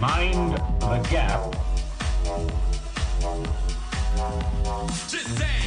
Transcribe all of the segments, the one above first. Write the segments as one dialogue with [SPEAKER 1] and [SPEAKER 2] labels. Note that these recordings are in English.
[SPEAKER 1] Mind the gap.
[SPEAKER 2] Just dance.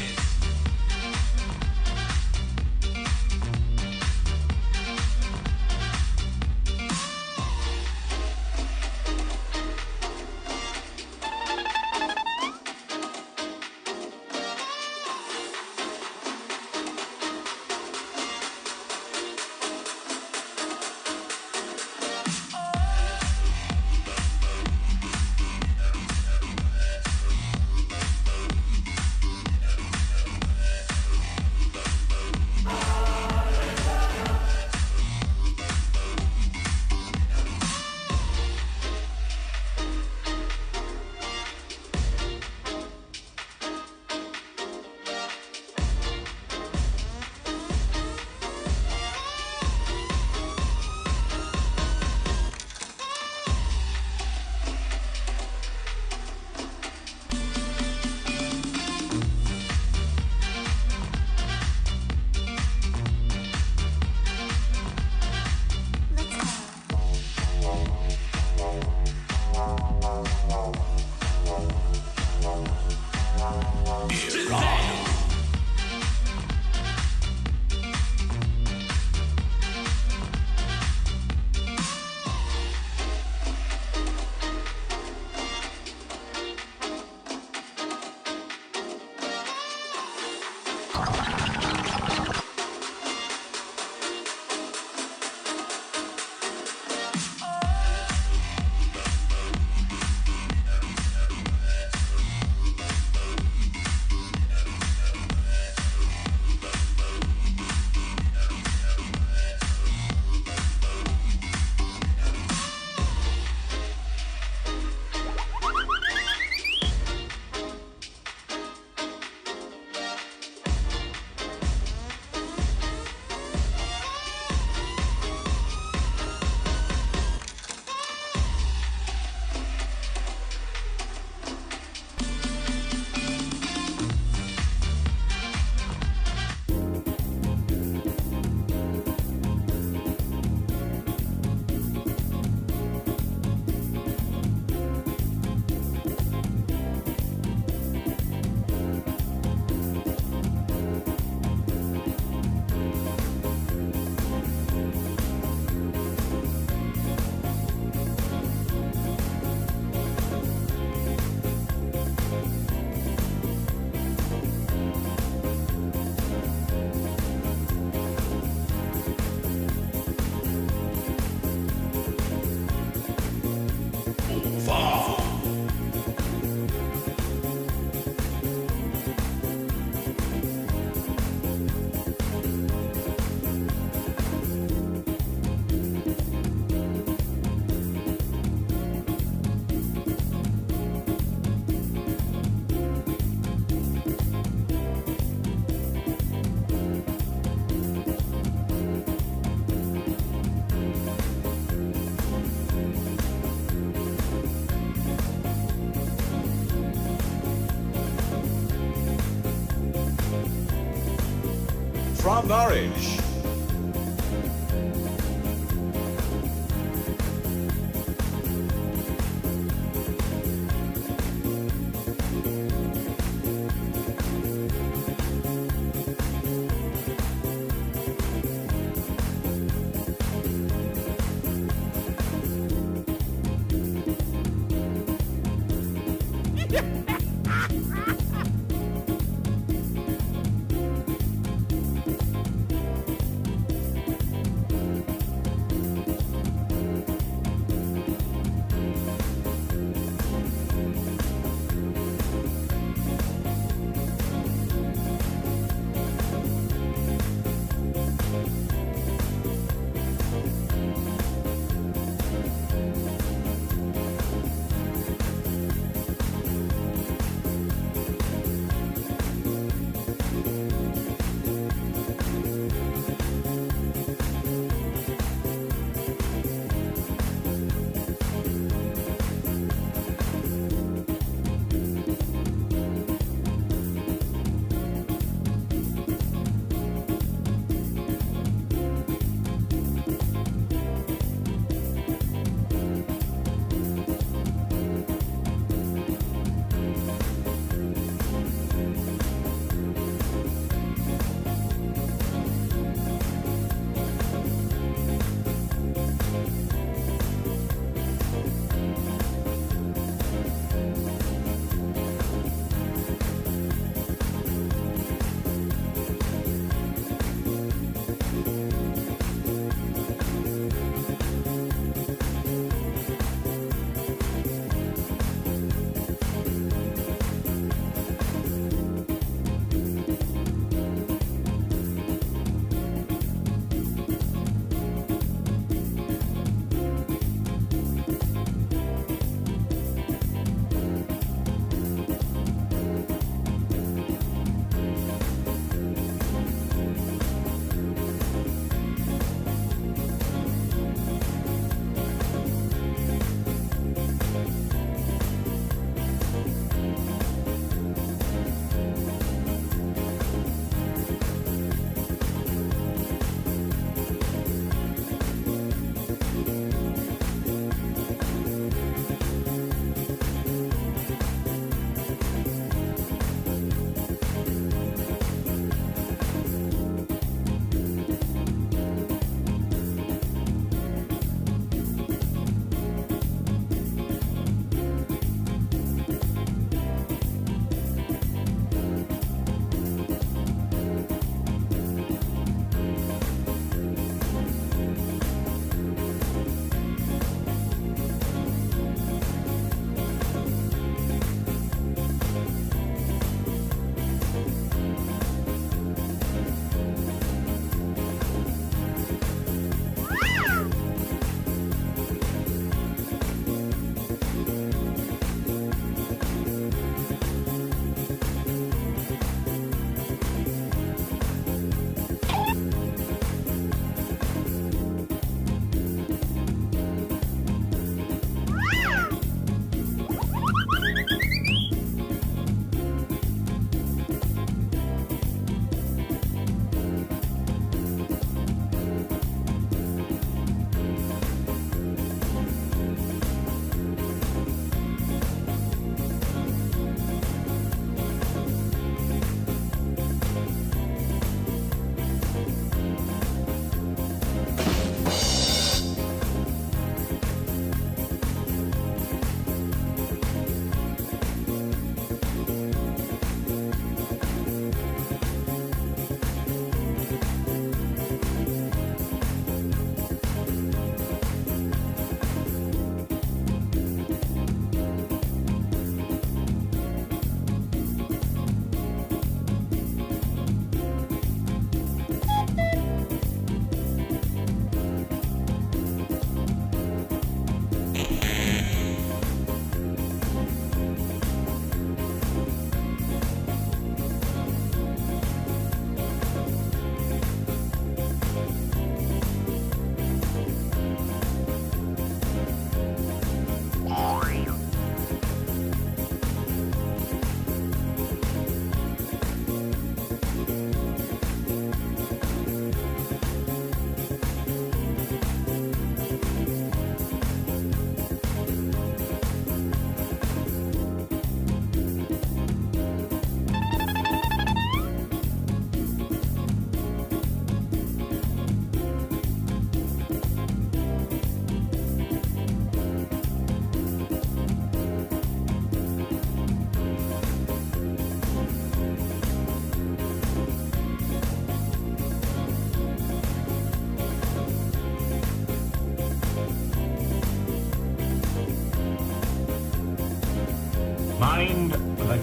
[SPEAKER 3] From Norwich,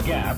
[SPEAKER 1] gap.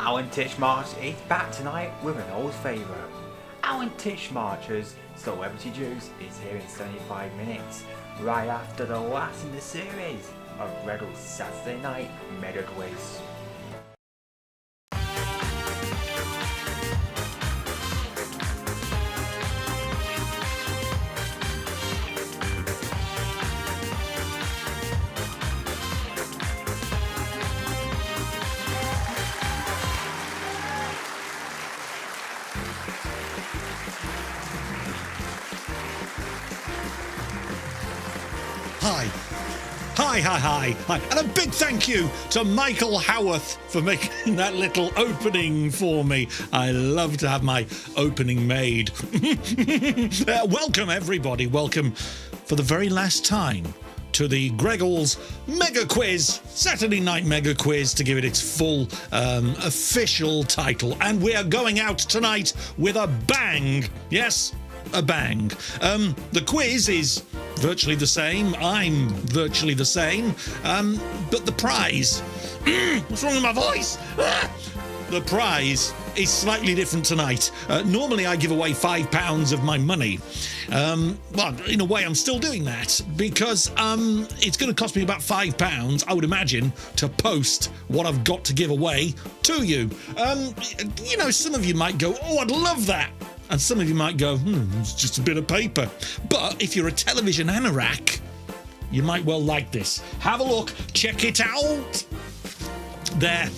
[SPEAKER 3] Alan Titchmarsh is back tonight with an old favourite. Alan Titchmarsh's Celebrity Juice is here in 75 minutes, right after the last in the series of Greggles' Saturday Night Mega Quiz.
[SPEAKER 4] Hi. And a big thank you to Michael Howarth for making that little opening for me. I love to have my opening made. Welcome, everybody. Welcome for the very last time to the Greggles Mega Quiz, Saturday Night Mega Quiz, to give it its full official title. And we are going out tonight with a bang. Yes, a bang. The quiz is virtually the same. I'm virtually the same. But the prize... what's wrong with my voice? The prize is slightly different tonight. Normally I give away £5 of my money. Well, in a way I'm still doing that because it's going to cost me about £5, I would imagine, to post what I've got to give away to you. You know, some of you might go, oh, I'd love that. And some of you might go, it's just a bit of paper. But if you're a television anorak, You might well like this. Have a look. Check it out. There.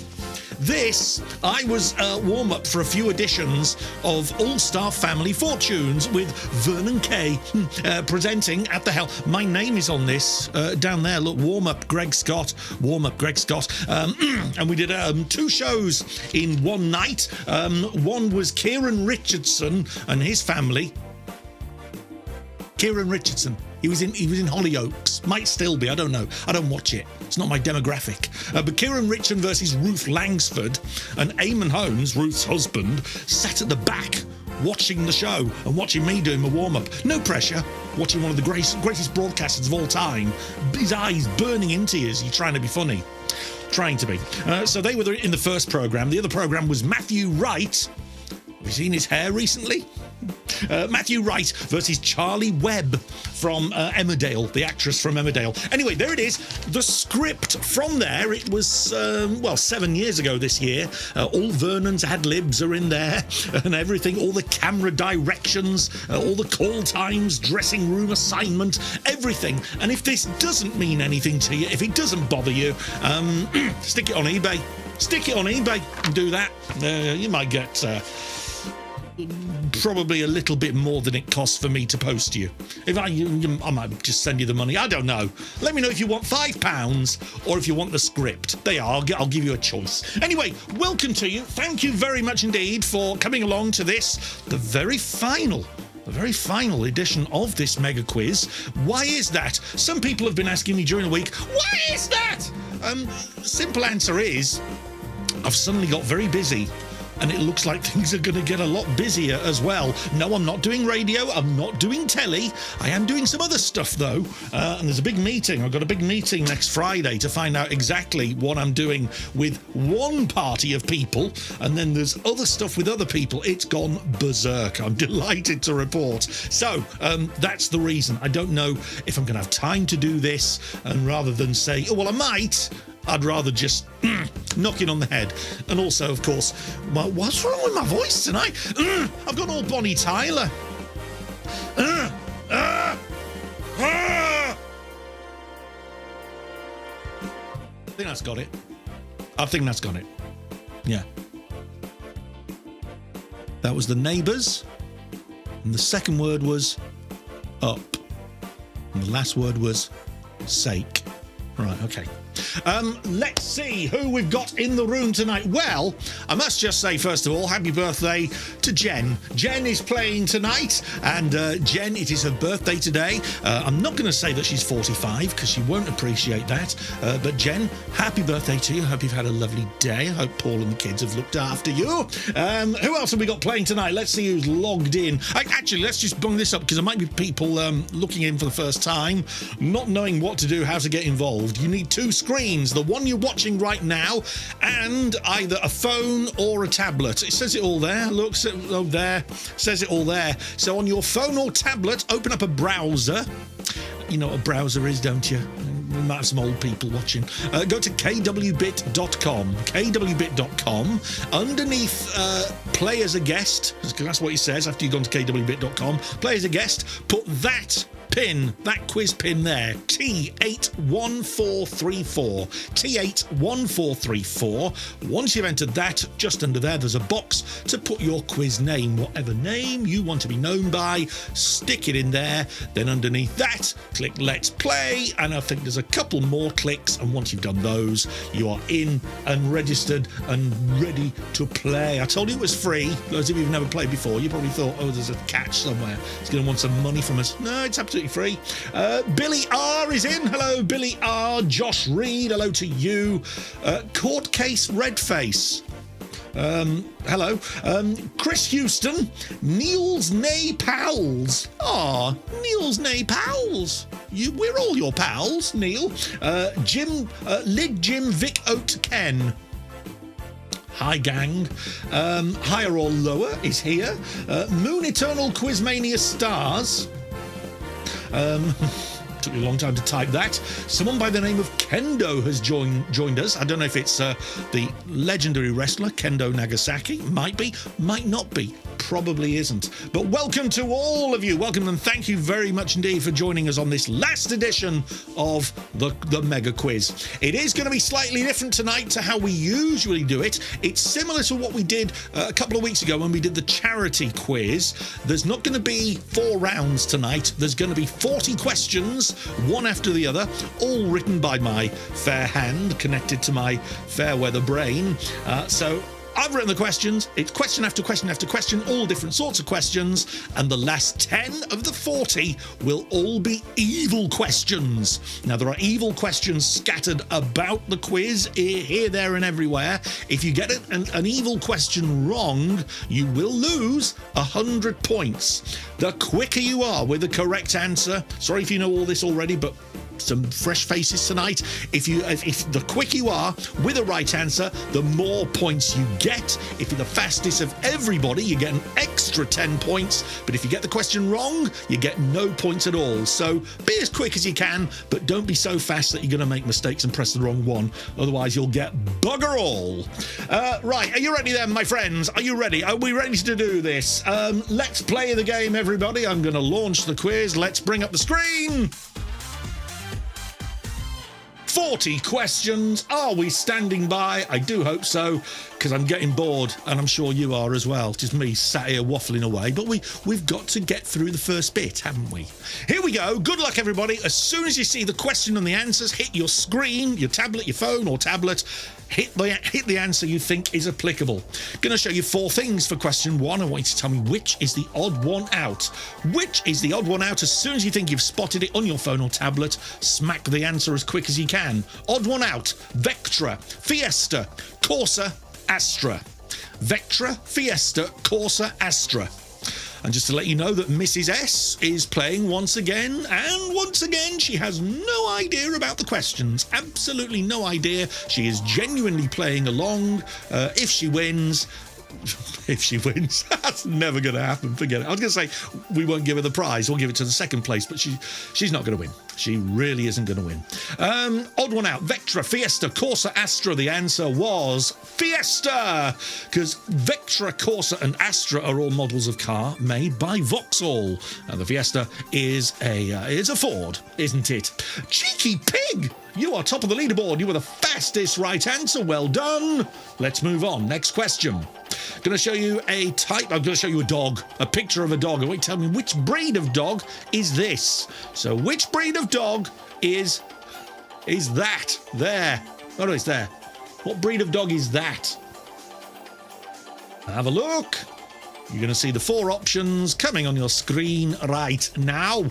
[SPEAKER 4] This, I was warm-up for a few editions of All-Star Family Fortunes with Vernon Kay presenting at the helm. My name is on this down there. Look, warm-up Greg Scott. Warm-up Greg Scott. And we did 2 shows in one night. One was Kieran Richardson and his family. Kieran Richardson. He was in Hollyoaks. Might still be. I don't know. I don't watch it. It's not my demographic. But Kieran Richardson versus Ruth Langsford, and Eamon Holmes, Ruth's husband, sat at the back watching the show and watching me doing my warm-up. No pressure. Watching one of the greatest broadcasters of all time. His eyes burning in tears. He's trying to be funny. Trying to be. So they were in the first programme. The other programme was Matthew Wright. Have you seen his hair recently? Matthew Wright versus Charlie Webb from Emmerdale, the actress from Emmerdale. Anyway, there it is. The script from there, it was, 7 years ago this year. All Vernon's ad-libs are in there and everything. All the camera directions, all the call times, dressing room assignment, everything. And if this doesn't mean anything to you, if it doesn't bother you, stick it on eBay. Stick it on eBay and do that. You might get... probably a little bit more than it costs for me to post you. If I might just send you the money. I don't know. Let me know if you want £5 or if you want the script. They are. I'll give you a choice. Anyway, welcome to you. Thank you very much indeed for coming along to this, the very final edition of this mega quiz. Why is that? Some people have been asking me during the week, why is that? Simple answer is, I've suddenly got very busy. And it looks like things are going to get a lot busier as well. No, I'm not doing radio. I'm not doing telly. I am doing some other stuff, though. And there's a big meeting. I've got a big meeting next Friday to find out exactly what I'm doing with one party of people. And then there's other stuff with other people. It's gone berserk. I'm delighted to report. So that's the reason. I don't know if I'm going to have time to do this. And rather than say, oh, well, I might... I'd rather just knock it on the head. And also, of course, what's wrong with my voice tonight? I've got all Bonnie Tyler. I think that's got it. Yeah. That was The Neighbours. And the second word was up. And the last word was sake. Right, okay. Let's see who we've got in the room tonight. Well, I must just say, first of all, happy birthday to Jen. Jen is playing tonight, and Jen, it is her birthday today. I'm not going to say that she's 45, because she won't appreciate that. But Jen, happy birthday to you. Hope you've had a lovely day. I hope Paul and the kids have looked after you. Who else have we got playing tonight? Let's see who's logged in. Actually, let's just bung this up, because there might be people looking in for the first time, not knowing what to do, how to get involved. You need 2 screens, the one you're watching right now, and either a phone or a tablet. It says it all there. Look, there. Says it all there. So on your phone or tablet, open up a browser. You know what a browser is, don't you? We might have some old people watching. Go to kwbit.com. kwbit.com. Underneath play as a guest, that's what it says after you've gone to kwbit.com. Play as a guest. Put that quiz pin there, T81434. T81434. Once you've entered that, just under there's a box to put your quiz name, whatever name you want to be known by, stick it in there. Then underneath that, click Let's Play, and I think there's a couple more clicks, and once you've done those, you are in and registered and ready to play. I told you it was free. Those of you who've never played before, you probably thought, oh, there's a catch somewhere. It's going to want some money from us. No, it's absolutely free. Billy R is in. Hello, Billy R. Josh Reed, hello to you. Court Case Redface. Hello. Chris Houston. Niels Nay Pals. Ah, Niels Nay Pals. We're all your pals, Neil. Jim, Lid Jim Vic Oat Ken. Hi, gang. Higher or Lower is here. Moon Eternal Quizmania Stars. Took me a long time to type that. Someone by the name of Kendo has joined us. I don't know if it's the legendary wrestler Kendo Nagasaki. Might be, might not be. probably isn't. But welcome to all of you. Welcome and thank you very much indeed for joining us on this last edition of the Mega Quiz. It is going to be slightly different tonight to how we usually do it. It's similar to what we did a couple of weeks ago when we did the charity quiz. There's not going to be 4 rounds tonight. There's going to be 40 questions, one after the other, all written by my fair hand, connected to my fair weather brain. So I've written the questions. It's question after question after question, all different sorts of questions, and the last 10 of the 40 will all be evil questions. Now, there are evil questions scattered about the quiz, here, there, and everywhere. If you get an evil question wrong, you will lose 100 points. The quicker you are with the correct answer, sorry if you know all this already, but some fresh faces tonight. If the quicker you are with the right answer, the more points you get. If you're the fastest of everybody, you get an extra 10 points. But if you get the question wrong, you get no points at all. So be as quick as you can, but don't be so fast that you're going to make mistakes and press the wrong one. Otherwise, you'll get bugger all. Right, are you ready then, my friends? Are you ready? Are we ready to do this? Let's play the game, everybody. I'm going to launch the quiz. Let's bring up the screen. 40 questions. Are we standing by? I do hope so, because I'm getting bored, and I'm sure you are as well. Just me sat here waffling away. But we've got to get through the first bit, haven't we? Here we go. Good luck, everybody. As soon as you see the question and the answers, hit your screen, your tablet, your phone or tablet. Hit the answer you think is applicable. Going to show you 4 things for question 1. I want you to tell me which is the odd one out. Which is the odd one out? As soon as you think you've spotted it on your phone or tablet, smack the answer as quick as you can. Odd one out. Vectra, Fiesta, Corsa, Astra. Vectra, Fiesta, Corsa, Astra. And just to let you know that Mrs. S is playing once again, and once again she has no idea about the questions. Absolutely no idea. She is genuinely playing along. If she wins... If she wins, that's never going to happen. Forget it. I was going to say we won't give her the prize. We'll give it to the second place, but she's not going to win. She really isn't going to win. Odd one out. Vectra, Fiesta, Corsa, Astra. The answer was Fiesta, because Vectra, Corsa, and Astra are all models of car made by Vauxhall, and the Fiesta is a Ford, isn't it? Cheeky pig! You are top of the leaderboard. You were the fastest right answer. Well done. Let's move on. Next question. Going to show you a type. I'm going to show you a dog, a picture of a dog. I want you to tell me which breed of dog is this. So which breed of dog is that? There. Oh, no, it's there. What breed of dog is that? Have a look. You're going to see the 4 options coming on your screen right now.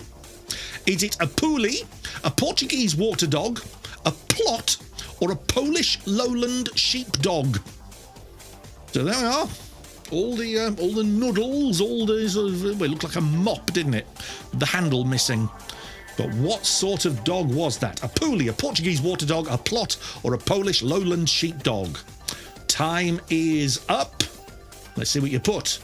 [SPEAKER 4] Is it a Puli, a Portuguese water dog, a Plot, or a Polish lowland sheepdog? So there we are. All the noodles, all the sort of, well, it looked like a mop, didn't it? The handle missing. But what sort of dog was that? A Puli, a Portuguese water dog, a Plot, or a Polish lowland sheepdog? Time is up. Let's see what you put.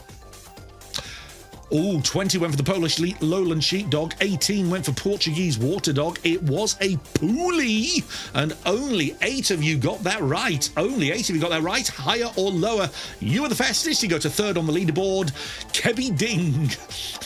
[SPEAKER 4] Oh, 20 went for the Polish lowland sheepdog, 18 went for Portuguese water dog. It was a Puli, and only 8 of you got that right. Only 8 of you got that right, higher or lower. You were the fastest. You go to 3rd on the leaderboard. Kebby Ding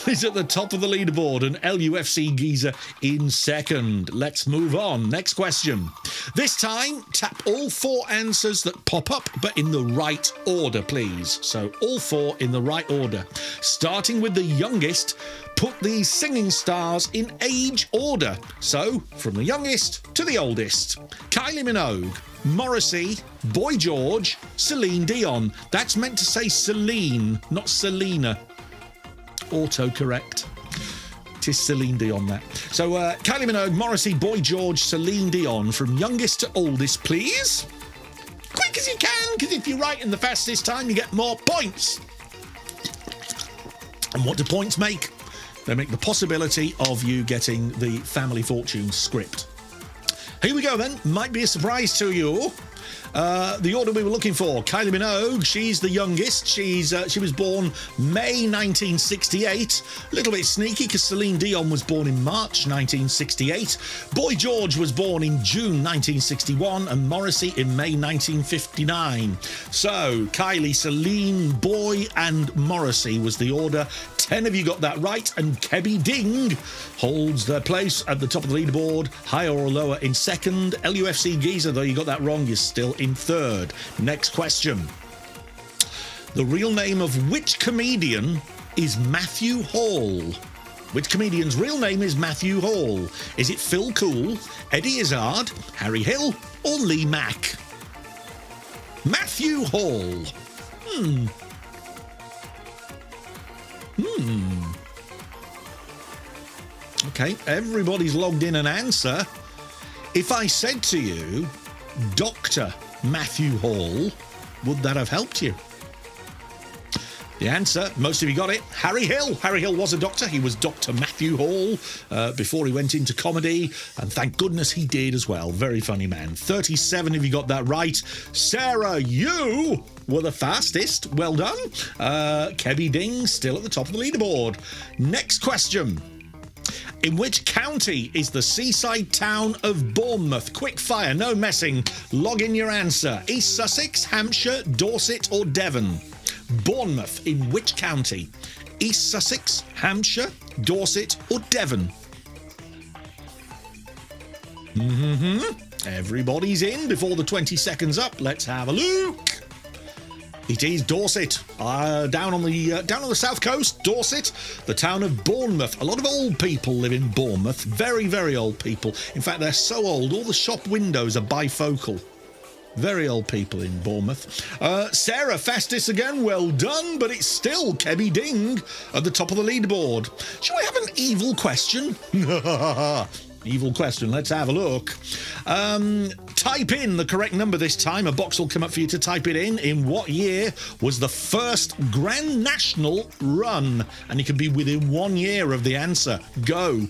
[SPEAKER 4] is at the top of the leaderboard, and LUFC Geezer in 2nd. Let's move on. Next question. This time, tap all 4 answers that pop up, but in the right order, please. So all 4 in the right order. Starting with the youngest, put these singing stars in age order. So, from the youngest to the oldest. Kylie Minogue, Morrissey, Boy George, Celine Dion. That's meant to say Celine, not Selena. Autocorrect. It is Celine Dion, that. So, Kylie Minogue, Morrissey, Boy George, Celine Dion. From youngest to oldest, please. Quick as you can, because if you're right in the fastest time, you get more points. And what do points make? They make the possibility of you getting the Family Fortune script. Here we go then. Might be a surprise to you. The order we were looking for, Kylie Minogue, she's the youngest. She was born May 1968. A little bit sneaky because Celine Dion was born in March 1968. Boy George was born in June 1961 and Morrissey in May 1959. So, Kylie, Celine, Boy and Morrissey was the order. 10 of you got that right, and Kebby Ding holds their place at the top of the leaderboard, higher or lower in second. LUFC Geezer, though you got that wrong, is still in third. Next question. The real name of which comedian is Matthew Hall? Which comedian's real name is Matthew Hall? Is it Phil Cool, Eddie Izzard, Harry Hill, or Lee Mack? Matthew Hall. Okay, everybody's logged in an answer. If I said to you, Dr. Matthew Hall, would that have helped you? The answer, most of you got it, Harry Hill. Harry Hill was a doctor. He was Dr. Matthew Hall before he went into comedy, and thank goodness he did as well. Very funny man. 37 of you got that right. Sarah, you were the fastest. Well done. Kebby Ding still at the top of the leaderboard. Next question. In which county is the seaside town of Bournemouth? Quick fire, no messing. Log in your answer. East Sussex, Hampshire, Dorset or Devon? Bournemouth, in which county? East Sussex, Hampshire, Dorset or Devon? Everybody's in before the 20 seconds up. Let's have a look. It is Dorset, down on the south coast, Dorset, the town of Bournemouth. A lot of old people live in Bournemouth, very, very old people. In fact, they're so old, all the shop windows are bifocal. Very old people in Bournemouth. Sarah, fastest again, well done, but it's still Kebby Ding at the top of the leaderboard. Shall we have an evil question? Evil question, let's have a look. Type in the correct number this time. A box will come up for you to type it in. In what year was the first Grand National run? And you can be within 1 year of the answer. Go.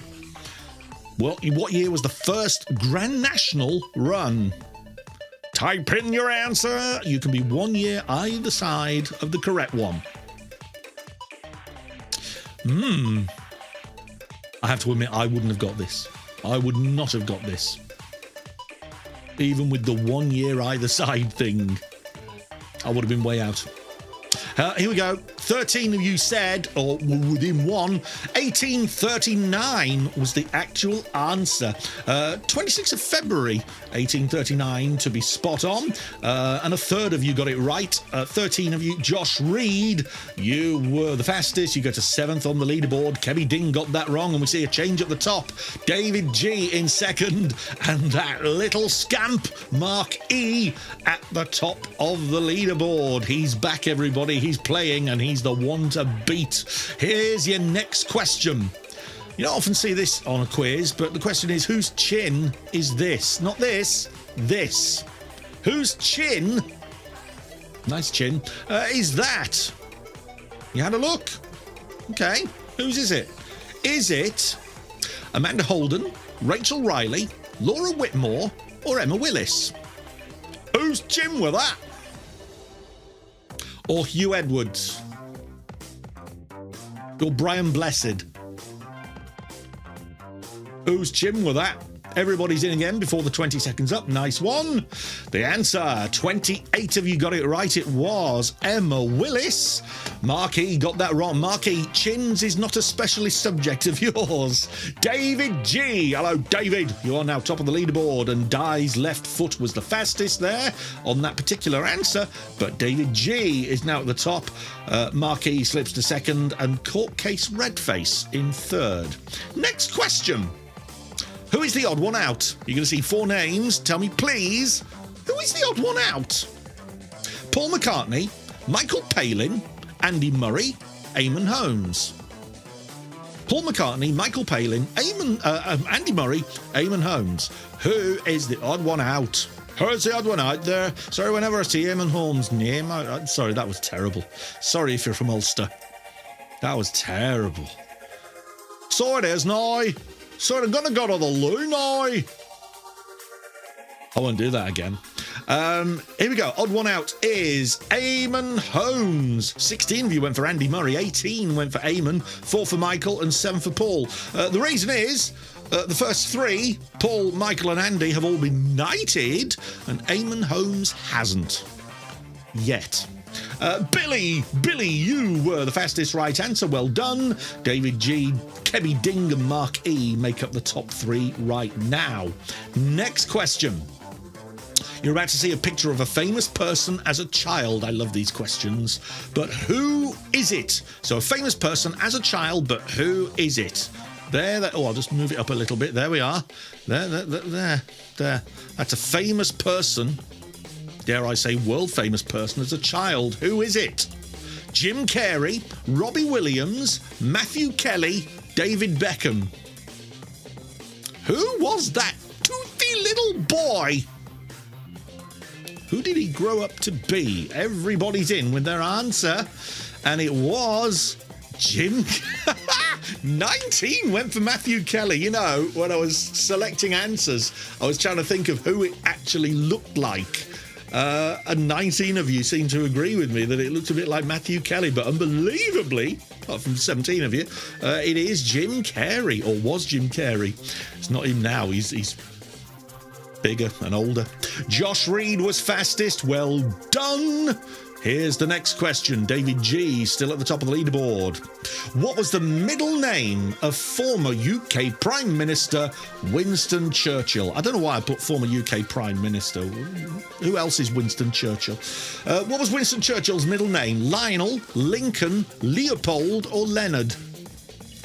[SPEAKER 4] Well, in what year was the first Grand National run? Type in your answer. You can be 1 year either side of the correct one. I have to admit, I wouldn't have got this. I would not have got this. Even with the 1 year either side thing, I would have been way out. Here we go. 13 of you said, or within one, 1839 was the actual answer. 26th of February, 1839 to be spot on. And a third of you got it right. 13 of you. Josh Reed, you were the fastest. You go to 7th on the leaderboard. Kebby Ding got that wrong, and we see a change at the top. David G in second, and that little scamp, Mark E, at the top of the leaderboard. He's back, everybody. He's playing, and he's the one to beat. Here's your next question. You don't often see this on a quiz, but the question is, whose chin is this? Not this, this. Whose chin, nice chin, is that? You had a look? Okay, whose is it? Is it Amanda Holden, Rachel Riley, Laura Whitmore, or Emma Willis? Whose chin were that? Or Hugh Edwards? Or Brian Blessed? Whose chin were that? Everybody's in again before the 20 seconds up. Nice one. The answer, 28 of you got it right. It was Emma Willis. Marky got that wrong. Marky, chins is not a specialist subject of yours. David G. Hello, David. You are now top of the leaderboard, and Di's left foot was the fastest there on that particular answer, but David G is now at the top. Marky slips to second, and Court Case Redface in third. Next question. Who is the odd one out? You're going to see 4 names. Tell me, please, who is the odd one out? Paul McCartney, Michael Palin, Andy Murray, Eamon Holmes. Paul McCartney, Michael Palin, Andy Murray, Eamon Holmes. Who is the odd one out? Who's the odd one out there? Sorry, whenever I see Eamon Holmes' name, I'm sorry, that was terrible. Sorry if you're from Ulster. That was terrible. So it is now. So I'm going to go to the loo now. I won't do that again. Here we go. Odd one out is Eamon Holmes. 16 of you went for Andy Murray, 18 went for Eamon, 4 for Michael, and 7 for Paul. The reason is the first 3, Paul, Michael, and Andy, have all been knighted, and Eamon Holmes hasn't yet. Billy, you were the fastest right answer. Well done. David G, Kebby Ding, and Mark E make up the top 3 right now. Next question. You're about to see a picture of a famous person as a child. I love these questions. But who is it? So a famous person as a child, but who is it? There. Oh, I'll just move it up a little bit. There we are. There. That's a famous person. Dare I say world famous person as a child. Who is it? Jim Carrey, Robbie Williams, Matthew Kelly, David Beckham. Who was that toothy little boy? Who did he grow up to be? Everybody's in with their answer. And it was Jim. 19 went for Matthew Kelly. You know, when I was selecting answers, I was trying to think of who it actually looked like. And 19 of you seem to agree with me that it looks a bit like Matthew Kelly, but unbelievably, apart from 17 of you, it is Jim Carrey, or was Jim Carrey. It's not him now. He's bigger and older. Josh Reed was fastest. Well done. Here's the next question. David G, still at the top of the leaderboard. What was the middle name of former UK Prime Minister Winston Churchill? I don't know why I put former UK Prime Minister. Who else is Winston Churchill? What was Winston Churchill's middle name? Lionel, Lincoln, Leopold, or Leonard?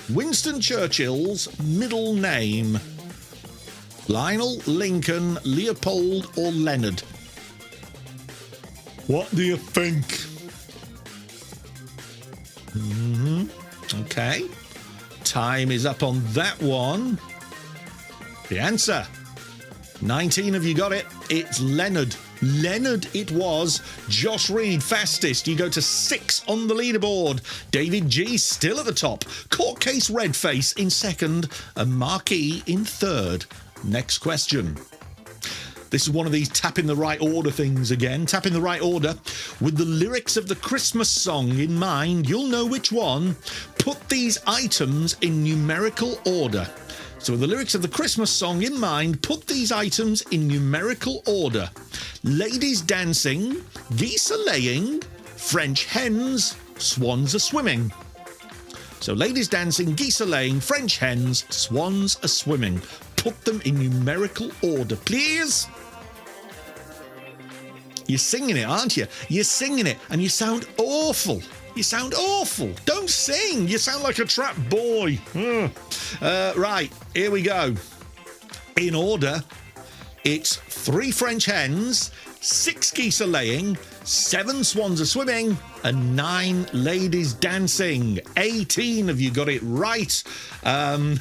[SPEAKER 4] Winston Churchill's middle name. Lionel, Lincoln, Leopold, or Leonard? What do you think? Okay. Time is up on that one. The answer. 19 of you got it. It's Leonard. Leonard it was. Josh Reed, fastest. You go to 6 on the leaderboard. David G, still at the top. Court Case Redface in second. And Marquis in third. Next question. This is one of these tap in the right order things again. Tap in the right order. With the lyrics of the Christmas song in mind, you'll know which one. Put these items in numerical order. So with the lyrics of the Christmas song in mind, put these items in numerical order. Ladies dancing, geese are laying, French hens, swans are swimming. So ladies dancing, geese are laying, French hens, swans are swimming. Put them in numerical order, please. You're singing it, aren't you? You're singing it, and you sound awful. You sound awful. Don't sing. You sound like a trap boy. Right, here we go. In order, it's 3 French hens, 6 geese are laying, 7 swans are swimming, and 9 ladies dancing. 18 of you got it right. And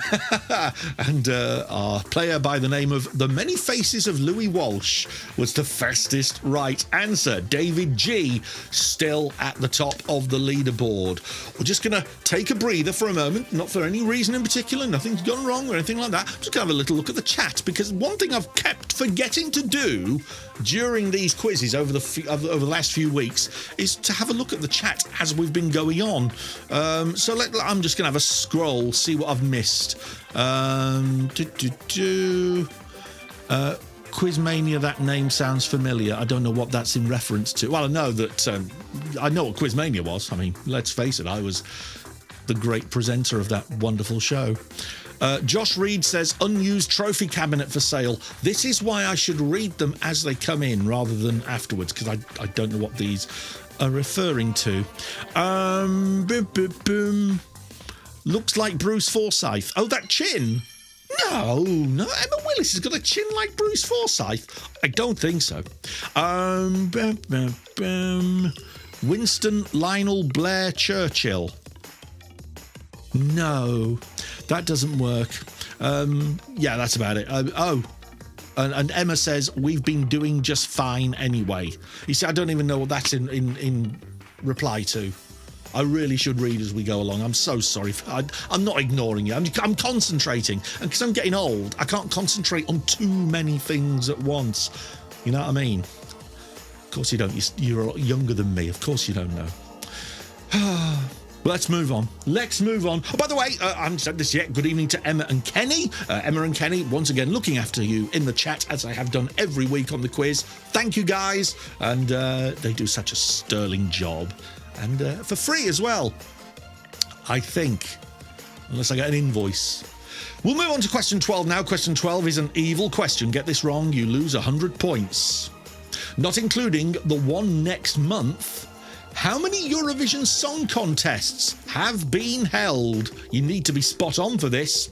[SPEAKER 4] our player by the name of The Many Faces of Louis Walsh was the fastest right answer. David G, still at the top of the leaderboard. We're just going to take a breather for a moment, not for any reason in particular. Nothing's gone wrong or anything like that. I'm just going to have a little look at the chat, because one thing I've kept forgetting to do during these quizzes over the last few weeks is to have a look at the chat as we've been going on. I'm just going to have a scroll, see what I've missed. Quizmania, that name sounds familiar. I don't know what that's in reference to. Well, I know that I know what Quizmania was. I mean, let's face it, I was the great presenter of that wonderful show. Josh Reed says, unused trophy cabinet for sale. This is why I should read them as they come in rather than afterwards, because I don't know what these are referring to. Looks like Bruce Forsyth. Oh, that chin? No, Emma Willis has got a chin like Bruce Forsyth. I don't think so. Winston Lionel Blair Churchill. No, that doesn't work. Yeah, that's about it. And Emma says, we've been doing just fine anyway. You see, I don't even know what that's in reply to. I really should read as we go along. I'm so sorry. I'm not ignoring you. I'm concentrating. And because I'm getting old, I can't concentrate on too many things at once. You know what I mean? Of course you don't. You're a lot younger than me. Of course you don't know. Let's move on. Oh, by the way, I haven't said this yet. Good evening to Emma and Kenny. Emma and Kenny, once again, looking after you in the chat, as I have done every week on the quiz. Thank you, guys. And they do such a sterling job. And for free as well, I think. Unless I get an invoice. We'll move on to question 12 now. Question 12 is an evil question. Get this wrong, you lose 100 points. Not including the one next month. How many Eurovision Song Contests have been held? You need to be spot on for this.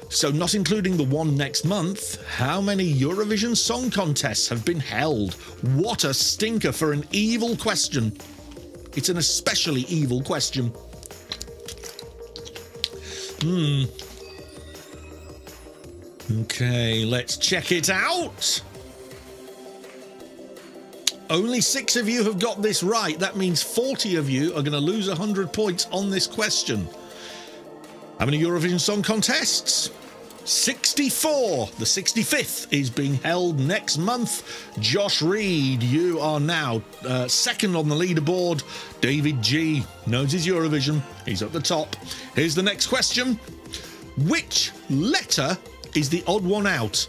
[SPEAKER 4] So not including the one next month, how many Eurovision Song Contests have been held? What a stinker for an evil question. It's an especially evil question. Okay, let's check it out. Only 6 of you have got this right. That means 40 of you are going to lose 100 points on this question. How many Eurovision Song Contests? 64. The 65th is being held next month. Josh Reed, you are now second on the leaderboard. David G knows his Eurovision. He's at the top. Here's the next question. Which letter is the odd one out?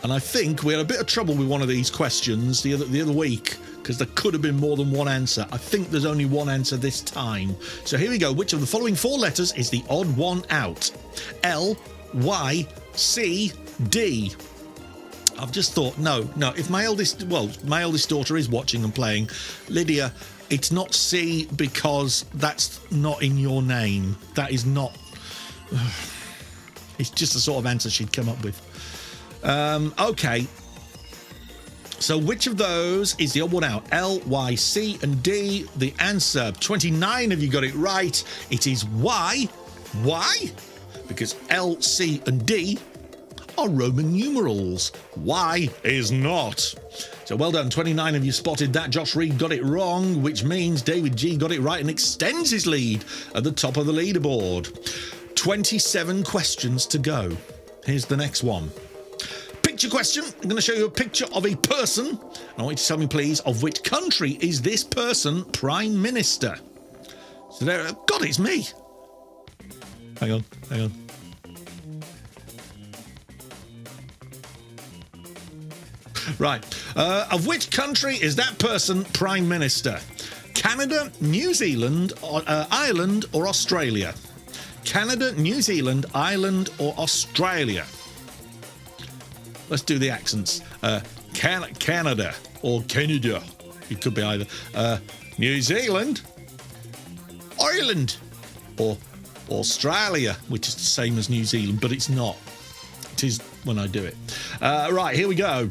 [SPEAKER 4] And I think we had a bit of trouble with one of these questions the other week because there could have been more than one answer. I think there's only one answer this time. So here we go. Which of the following 4 letters is the odd one out? L, Y, C, D. I've just thought, no. If my eldest daughter is watching and playing, Lydia, it's not C because that's not in your name. That is not. It's just the sort of answer she'd come up with. Okay. So which of those is the odd one out? L, Y, C, and D. The answer, 29 of you got it right. It is Y. Why? Because L, C, and D are Roman numerals. Y is not. So well done. 29 of you spotted that. Josh Reed got it wrong, which means David G got it right and extends his lead at the top of the leaderboard. 27 questions to go. Here's the next one. Picture question. I'm going to show you a picture of a person. I want you to tell me, please, of which country is this person Prime Minister? So there, God, it's me. Hang on. Right. Of which country is that person Prime Minister? Canada, New Zealand, Ireland, or Australia? Canada, New Zealand, Ireland, or Australia? Let's do the accents. Canada or Canada. It could be either. New Zealand, Ireland, or Australia, which is the same as New Zealand, but it's not. It is when I do it. Right, here we go.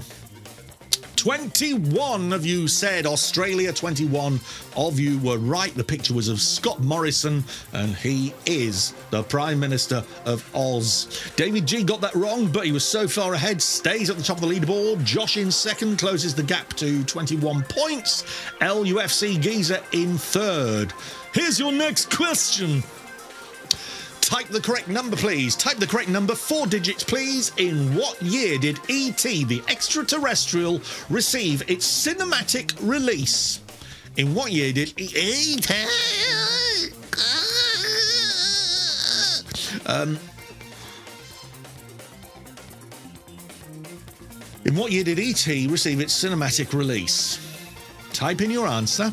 [SPEAKER 4] 21 of you said Australia. 21 of you were right. The picture was of Scott Morrison, and he is the Prime Minister of Oz. David G got that wrong, but he was so far ahead, stays at the top of the leaderboard. Josh in second, closes the gap to 21 points. LUFC Geezer in third. Here's your next question. Type the correct number, please. Type the correct number, 4 digits, please. In what year did E.T., the extraterrestrial, receive its cinematic release? In what year did E.T. In what year did E.T. receive its cinematic release? Type in your answer.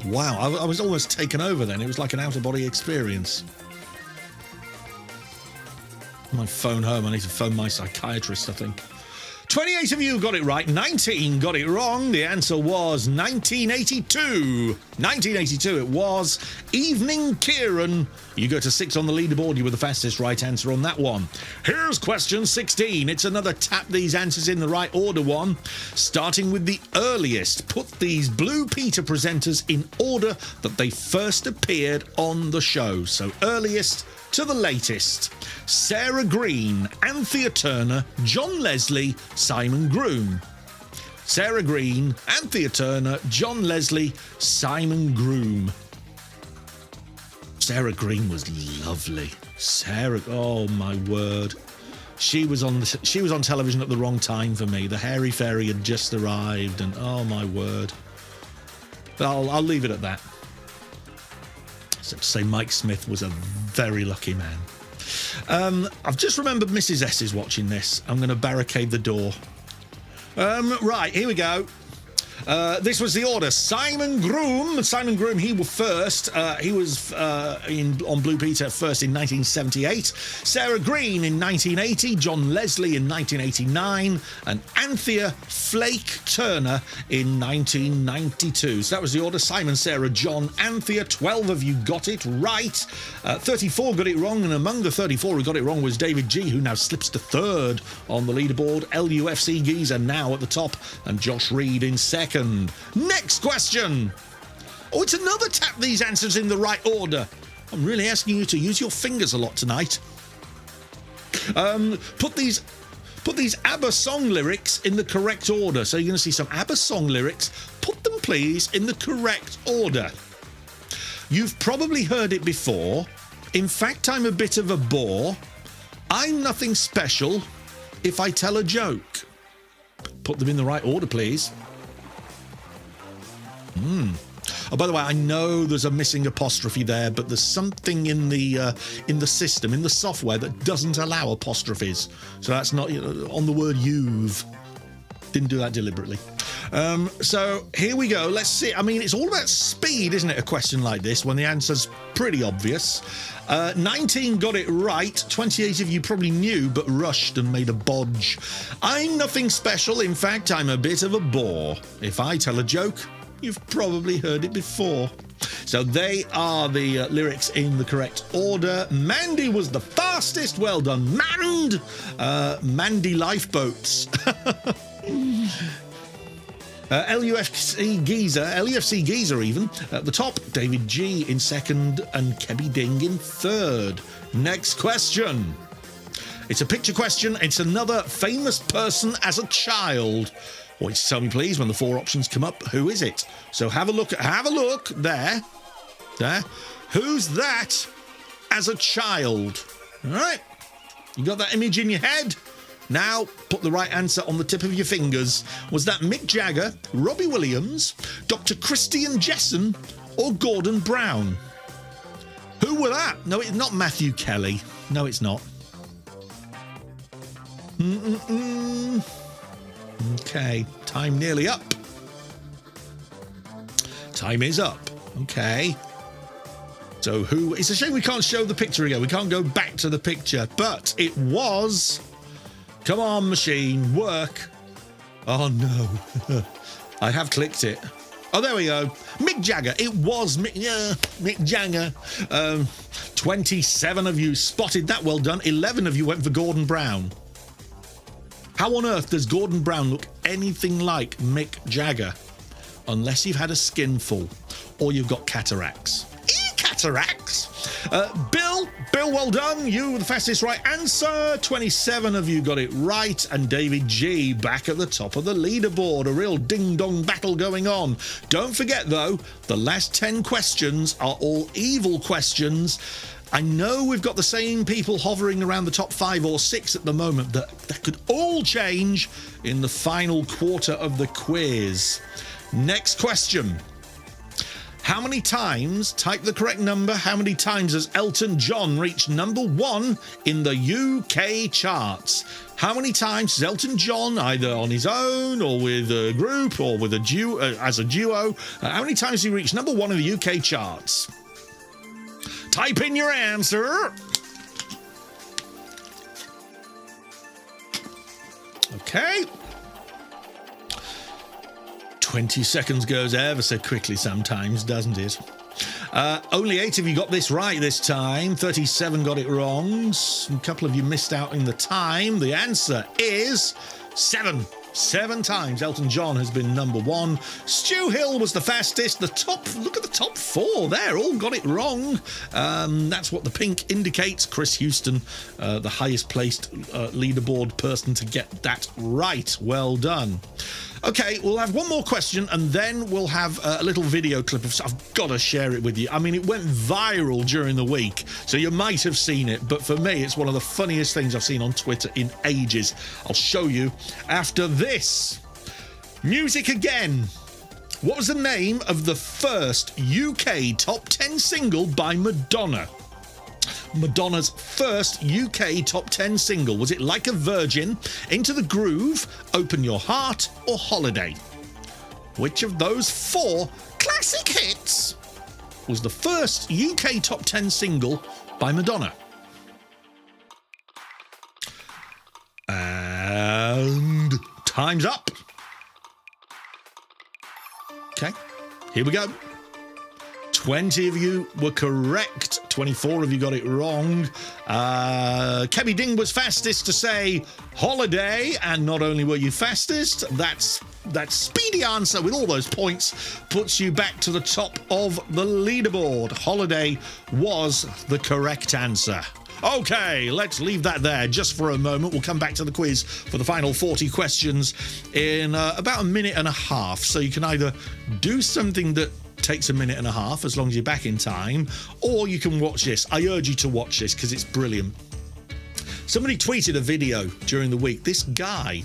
[SPEAKER 4] Wow, I was almost taken over then. It was like an out-of-body experience. My phone home. I need to phone my psychiatrist, I think. 28 of you got it right. 19 got it wrong. The answer was 1982. 1982 it was. Evening Kieran. You go to 6 on the leaderboard. You were the fastest right answer on that one. Here's question 16. It's another tap these answers in the right order one. Starting with the earliest. Put these Blue Peter presenters in order that they first appeared on the show. So earliest to the latest. Sarah Green, Anthea Turner, John Leslie, Simon Groom. Sarah Green, Anthea Turner, John Leslie, Simon Groom. Sarah Green was lovely. Sarah, oh my word. She was on television at the wrong time for me. The Hairy Fairy had just arrived, and oh my word. But I'll leave it at that. Except to say Mike Smith was a very lucky man. I've just remembered Mrs. S is watching this. I'm going to barricade the door. Right, here we go. This was the order. Simon Groom, he was first. He was on Blue Peter first in 1978. Sarah Green in 1980. John Leslie in 1989. And Anthea Flake Turner in 1992. So that was the order. Simon, Sarah, John, Anthea. 12 of you got it right. 34 got it wrong. And among the 34 who got it wrong was David G, who now slips to third on the leaderboard. LUFC Geezer now at the top. And Josh Reed in second. Next question. Oh, it's another tap these answers in the right order. I'm really asking you to use your fingers a lot tonight. Put these ABBA song lyrics in the correct order. So you're going to see some ABBA song lyrics. Put them, please, in the correct order. You've probably heard it before. In fact, I'm a bit of a bore. I'm nothing special if I tell a joke. Put them in the right order, please. Oh, by the way, I know there's a missing apostrophe there, but there's something in the system, in the software, that doesn't allow apostrophes. So that's not on the word you've. Didn't do that deliberately. So here we go. Let's see. I mean, it's all about speed, isn't it? A question like this when the answer's pretty obvious. 19 got it right. 28 of you probably knew but rushed and made a bodge. I'm nothing special. In fact, I'm a bit of a bore. If I tell a joke, you've probably heard it before. So they are the lyrics in the correct order. Mandy was the fastest. Well done, Mandy Lifeboats. LUFC Geezer even at the top. David G in second and Kebby Ding in third. Next question. It's a picture question. It's another famous person as a child. Want you to tell me, please, when the four options come up, who is it? So have a look there. Who's that as a child? All right. You got that image in your head? Now, put the right answer on the tip of your fingers. Was that Mick Jagger, Robbie Williams, Dr. Christian Jessen, or Gordon Brown? Who were that? No, it's not Matthew Kelly. No, it's not. Okay, time nearly up. Time is up. Okay. So who... It's a shame we can't show the picture again. We can't go back to the picture. But it was... Come on, machine, work. Oh, no. I have clicked it. Oh, there we go. Mick Jagger. It was Mick Jagger. 27 of you spotted that. Well done. 11 of you went for Gordon Brown. How on earth does Gordon Brown look anything like Mick Jagger? Unless you've had a skinful or you've got cataracts. Cataracts. Bill, well done. You were the fastest right answer. 27 of you got it right. And David G back at the top of the leaderboard. A real ding-dong battle going on. Don't forget, though, the last 10 questions are all evil questions. I know we've got the same people hovering around the top 5 or 6 at the moment. That could all change in the final quarter of the quiz. Next question. How many times, type the correct number, how many times has Elton John reached number 1 in the UK charts? How many times has Elton John, either on his own or with a group or with a duo, as a duo, how many times has he reached number 1 in the UK charts? Type in your answer. Okay. 20 seconds goes ever so quickly sometimes, doesn't it? Only 8 of you got this right this time. 37 got it wrong. A couple of you missed out in the time. The answer is 7. 7 times Elton John has been number 1. Stu Hill was the fastest. Look at the top 4 there, all got it wrong. That's what the pink indicates. Chris Houston, the highest placed leaderboard person to get that right. Well done. Okay, we'll have one more question and then we'll have a little video clip of... I've got to share it with you. I mean, it went viral during the week, so you might have seen it, but for me, it's one of the funniest things I've seen on Twitter in ages. I'll show you after this. Music again. What was the name of the first UK top 10 single by Madonna? Madonna's first UK top 10 single. Was it Like a Virgin, Into the Groove, Open Your Heart, or Holiday? Which of those 4 classic hits was the first UK top 10 single by Madonna? And time's up. Okay, here we go. 20 of you were correct. 24 of you got it wrong. Kebby Ding was fastest to say Holiday, and not only were you fastest, that speedy answer with all those points puts you back to the top of the leaderboard. Holiday was the correct answer. Okay, let's leave that there just for a moment. We'll come back to the quiz for the final 40 questions in about a minute and a half. So you can either do something that takes a minute and a half, as long as you're back in time, or you can watch this. I urge you to watch this because it's brilliant. Somebody tweeted a video during the week. This guy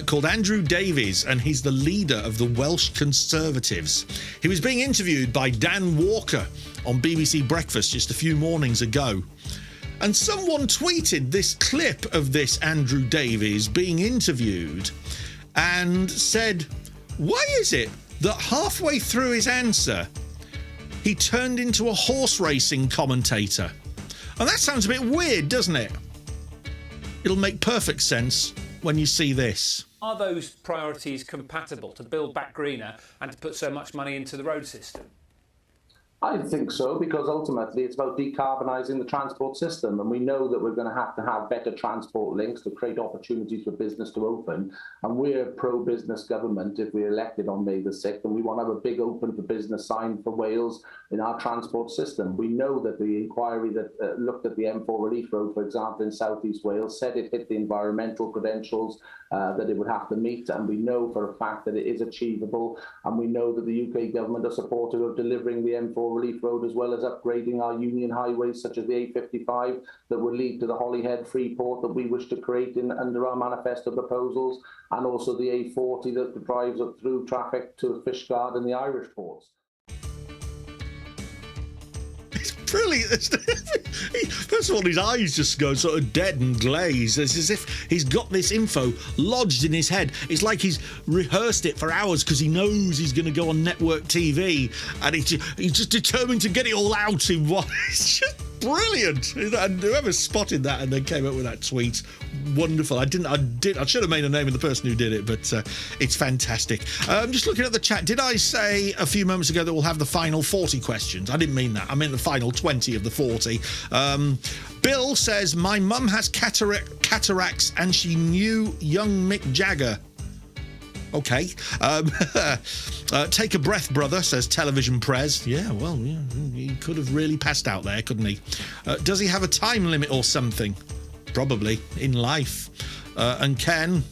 [SPEAKER 4] called Andrew Davies, and he's the leader of the Welsh Conservatives. He was being interviewed by Dan Walker on BBC Breakfast just a few mornings ago. And someone tweeted this clip of this Andrew Davies being interviewed and said, why is it that halfway through his answer, he turned into a horse racing commentator? And that sounds a bit weird, doesn't it? It'll make perfect sense when you see this.
[SPEAKER 5] Are those priorities compatible, to build back greener and to put so much money into the road system?
[SPEAKER 6] I think so, because ultimately it's about decarbonising the transport system, and we know that we're going to have better transport links to create opportunities for business to open. And we're a pro-business government if we're elected on May the 6th, and we want to have a big open for business sign for Wales in our transport system. We know that the inquiry that looked at the M4 Relief Road, for example, in South East Wales, said it hit the environmental credentials that it would have to meet, and we know for a fact that it is achievable, and we know that the UK government are supportive of delivering the M4 Relief Road, as well as upgrading our union highways such as the A55 that will lead to the Holyhead Freeport that we wish to create under our manifesto proposals, and also the A40 that drives up through traffic to Fishguard and the Irish ports.
[SPEAKER 4] Brilliant. First of all, his eyes just go sort of dead and glazed. It's as if he's got this info lodged in his head. It's like he's rehearsed it for hours because he knows he's going to go on network TV, and he's just determined to get it all out in one. It's just brilliant. And whoever spotted that and then came up with that tweet, wonderful. I should have made a name of the person who did it, but it's fantastic. Just looking at the chat, did I say a few moments ago that we'll have the final 40 questions? I didn't mean that. I meant the final 20 of the 40. Bill says, my mum has cataracts and she knew young Mick Jagger. Okay. Take a breath, brother, says Television Prez. Yeah, well, yeah, he could have really passed out there, couldn't he? Does he have a time limit or something? Probably, in life. And Ken,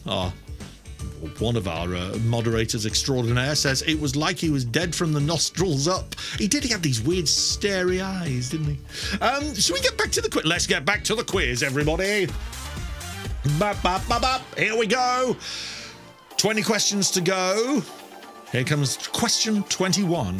[SPEAKER 4] one of our moderators extraordinaire, says it was like he was dead from the nostrils up. He had these weird starey eyes, didn't he? Should we get back to the quiz? Let's get back to the quiz, everybody. Here we go. 20 questions to go. Here comes question 21.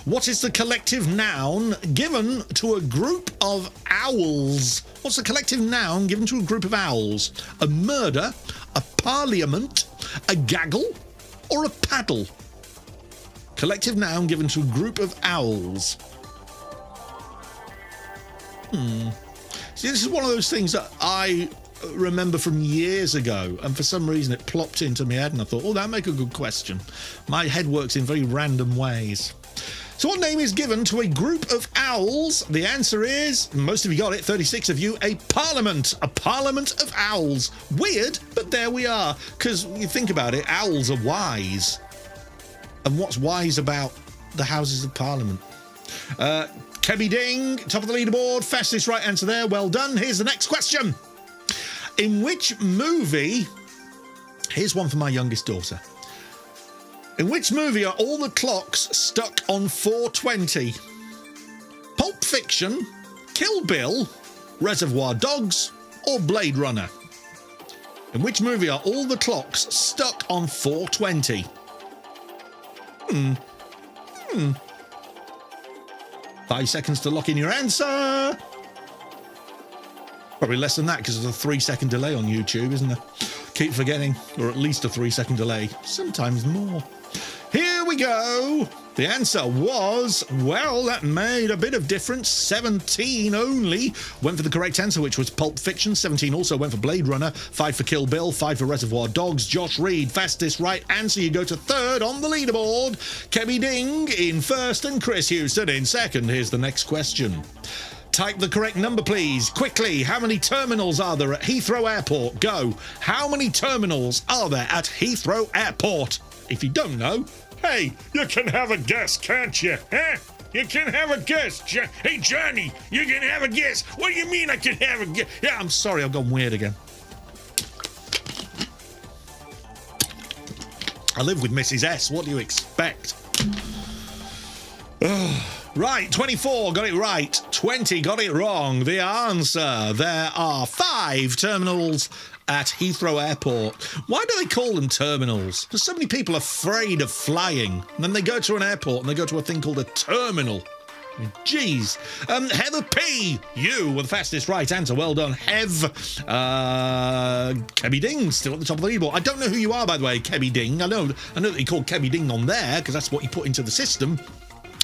[SPEAKER 4] What is the collective noun given to a group of owls? What's the collective noun given to a group of owls? A murder, a parliament, a gaggle, or a paddle? Collective noun given to a group of owls. See, this is one of those things that I remember from years ago, and for some reason it plopped into my head and I thought, oh, that'd make a good question. My head works in very random ways. So what name is given to a group of owls? The answer is, most of you got it, 36 of you, a parliament. A parliament of owls. Weird, but there we are. Because you think about it, owls are wise. And what's wise about the Houses of Parliament? Kebby Ding, top of the leaderboard, fastest right answer there, well done. Here's the next question. In which movie Here's one for my youngest daughter. In which movie are all the clocks stuck on 4:20? Pulp Fiction, Kill Bill, Reservoir Dogs, or Blade Runner? In which movie are all the clocks stuck on 4:20? 5 seconds to lock in your answer. Probably less than that because there's a 3-second delay on YouTube, isn't there? Keep forgetting, or at least a 3-second delay, sometimes more. Here we go. The answer was, well, that made a bit of difference. 17 only went for the correct answer, which was Pulp Fiction. 17 also went for Blade Runner. 5 for Kill Bill. 5 for Reservoir Dogs. Josh Reed, fastest right answer. You go to third on the leaderboard. Kebby Ding in first and Chris Houston in second. Here's the next question. Type the correct number, please. Quickly, how many terminals are there at Heathrow Airport? Go. How many terminals are there at Heathrow Airport? If you don't know, hey, you can have a guess, can't you? Huh? You can have a guess. Hey, Johnny, you can have a guess. What do you mean I can have a guess? Yeah, I'm sorry, I've gone weird again. I live with Mrs. S. What do you expect? Right, 24 got it right. 20 got it wrong. The answer, there are 5 terminals at Heathrow Airport. Why do they call them terminals? Because so many people are afraid of flying. And then they go to an airport and they go to a thing called a terminal. Jeez. Heather P. You were the fastest right answer. Well done, Hev. Kebby Ding still at the top of the leaderboard. I don't know who you are, by the way, Kebby Ding. I know that you called Kebby Ding on there because that's what you put into the system.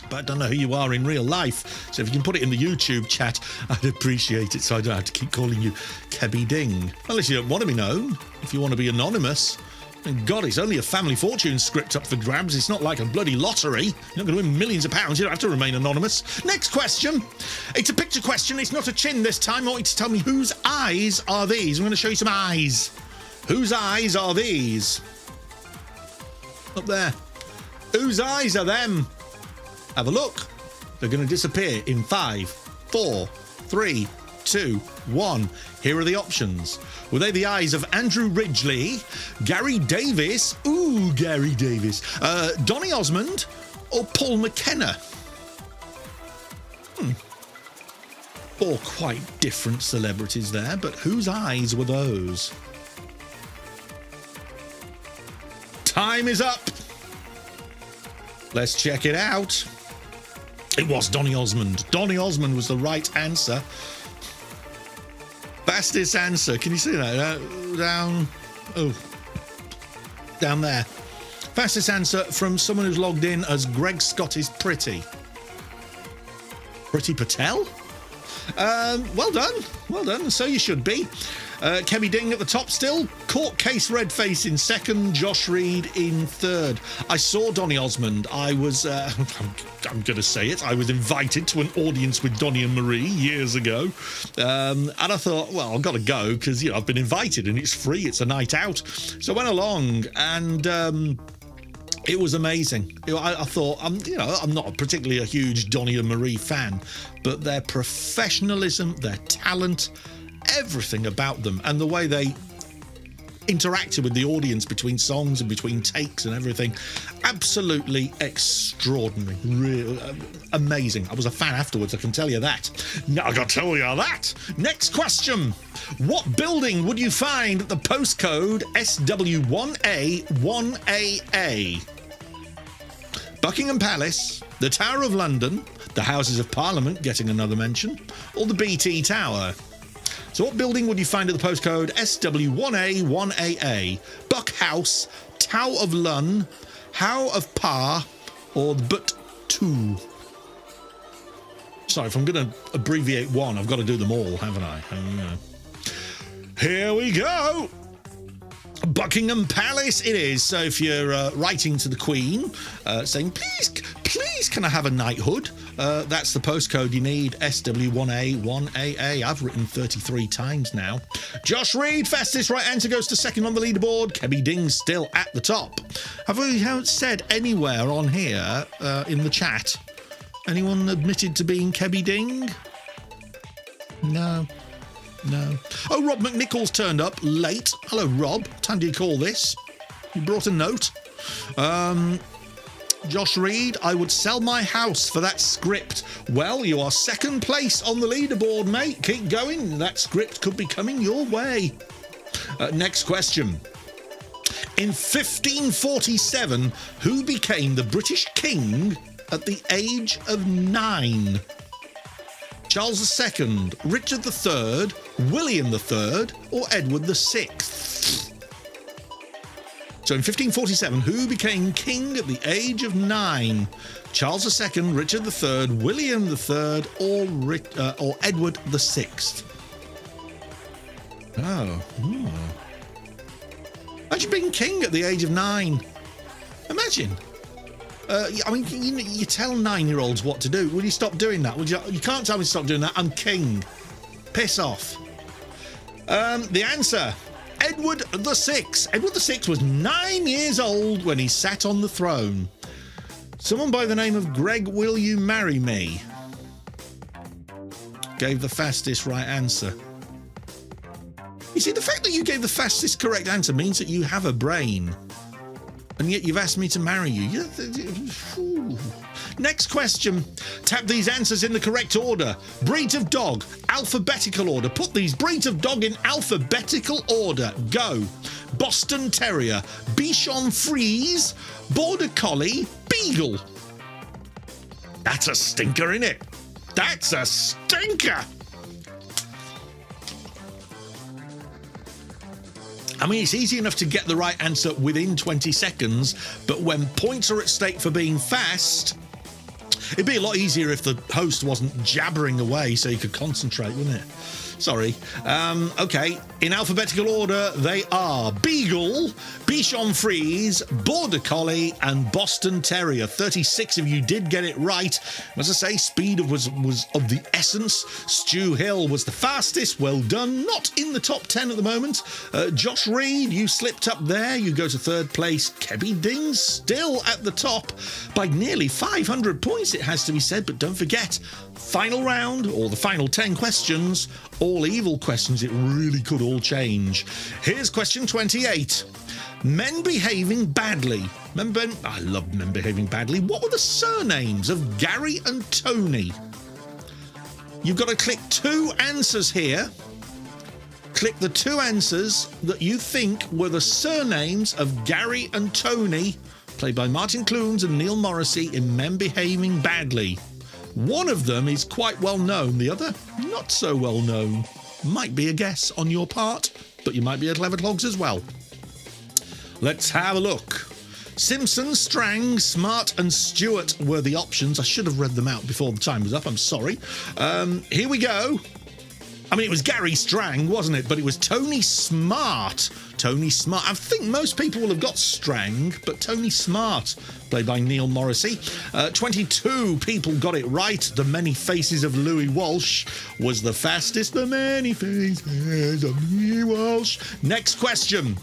[SPEAKER 4] But I don't know who you are in real life. So if you can put it in the YouTube chat, I'd appreciate it so I don't have to keep calling you Kebby Ding. Unless you don't want to be known. If you want to be anonymous. And God, it's only a Family Fortune script up for grabs. It's not like a bloody lottery. You're not going to win millions of pounds. You don't have to remain anonymous. Next question. It's a picture question. It's not a chin this time. I want you to tell me whose eyes are these. I'm going to show you some eyes. Whose eyes are these? Up there. Whose eyes are them? Have a look. They're going to disappear in 5, 4, 3, 2, 1. Here are the options. Were they the eyes of Andrew Ridgeley, Gary Davis, Gary Davis, Donny Osmond, or Paul McKenna? 4 quite different celebrities there, but whose eyes were those? Time is up. Let's check it out. It was Donny Osmond. Donny Osmond was the right answer. Fastest answer. Can you see that? Down there. Fastest answer from someone who's logged in as Greg Scott is pretty. Pretty Patel? Well done. Well done. So you should be. Kebby Ding at the top still. Court Case Redface in second. Josh Reed in third. I saw Donny Osmond. I was, I'm going to say it, I was invited to an audience with Donny and Marie years ago. And I thought, well, I've got to go because, you know, I've been invited and it's free. It's a night out. So I went along and... it was amazing. I thought, I'm not particularly a huge Donny and Marie fan, but their professionalism, their talent, everything about them, and the way they interacted with the audience between songs and between takes and everything, absolutely extraordinary. Real, amazing. I was a fan afterwards, I can tell you that. I can tell you that. Next question. What building would you find at the postcode SW1A1AA? Buckingham Palace, the Tower of London, the Houses of Parliament getting another mention, or the BT Tower? So what building would you find at the postcode SW1A1AA? Buck House, Tower of Lun, How of Par, or the But 2? Sorry, if I'm going to abbreviate one, I've got to do them all, haven't I? Here we go. Buckingham Palace it is. So if you're writing to the Queen saying, please can I have a knighthood, that's the postcode you need, SW1A1AA. I've written 33 times now. Josh Reed, fastest right answer, goes to second on the leaderboard. Kebby Ding still at the top. Have we said anywhere on here in the chat, anyone admitted to being Kebby Ding? No. No. Oh, Rob McNichols turned up late. Hello, Rob. What time do you call this? You brought a note. Josh Reed, I would sell my house for that script. Well, you are second place on the leaderboard, mate. Keep going. That script could be coming your way. Next question. In 1547, who became the British king at the age of 9? Charles II, Richard III, William III, or Edward VI? So in 1547, who became king at the age of 9? Charles II, Richard III, William III, or Edward VI? Oh. Imagine being king at the age of 9. Imagine. I mean, you tell 9-year-olds what to do. Will you stop doing that? You can't tell me to stop doing that. I'm king. Piss off. The answer, Edward VI. Edward VI was 9 years old when he sat on the throne. Someone by the name of Greg, will you marry me? Gave the fastest right answer. You see, the fact that you gave the fastest correct answer means that you have a brain. And yet you've asked me to marry you. Next question. Tap these answers in the correct order. Breed of dog, alphabetical order. Put these breeds of dog in alphabetical order. Go. Boston Terrier, Bichon Frise, Border Collie, Beagle. That's a stinker, innit? That's a stinker! I mean, it's easy enough to get the right answer within 20 seconds, but when points are at stake for being fast, it'd be a lot easier if the host wasn't jabbering away so you could concentrate, wouldn't it? Sorry. Okay, in alphabetical order, they are Beagle, Bichon Frise, Border Collie, and Boston Terrier. 36 of you did get it right. As I say, speed was of the essence. Stu Hill was the fastest. Well done. Not in the top 10 at the moment. Josh Reed, you slipped up there. You go to third place. Kebby Ding still at the top by nearly 500 points, it has to be said. But don't forget, final round, or the final 10 questions, all evil questions. It really could all change. Here's question 28. Men behaving badly. I love men behaving badly. What were the surnames of Gary and Tony? You've got to click 2 answers here. Click the 2 answers that you think were the surnames of Gary and Tony, played by Martin Clunes and Neil Morrissey in Men Behaving Badly. One of them is quite well known, the other not so well known. Might be a guess on your part, but you might be a clever clogs as well. Let's have a look. Simpson, Strang, Smart and Stewart were the options. I should have read them out before the time was up, I'm sorry. Here we go. I mean, it was Gary Strang, wasn't it? But it was Tony Smart. Tony Smart. I think most people will have got Strang, but Tony Smart, played by Neil Morrissey. 22 people got it right. The Many Faces of Louis Walsh was the fastest. The Many Faces of Louis Walsh. Next question.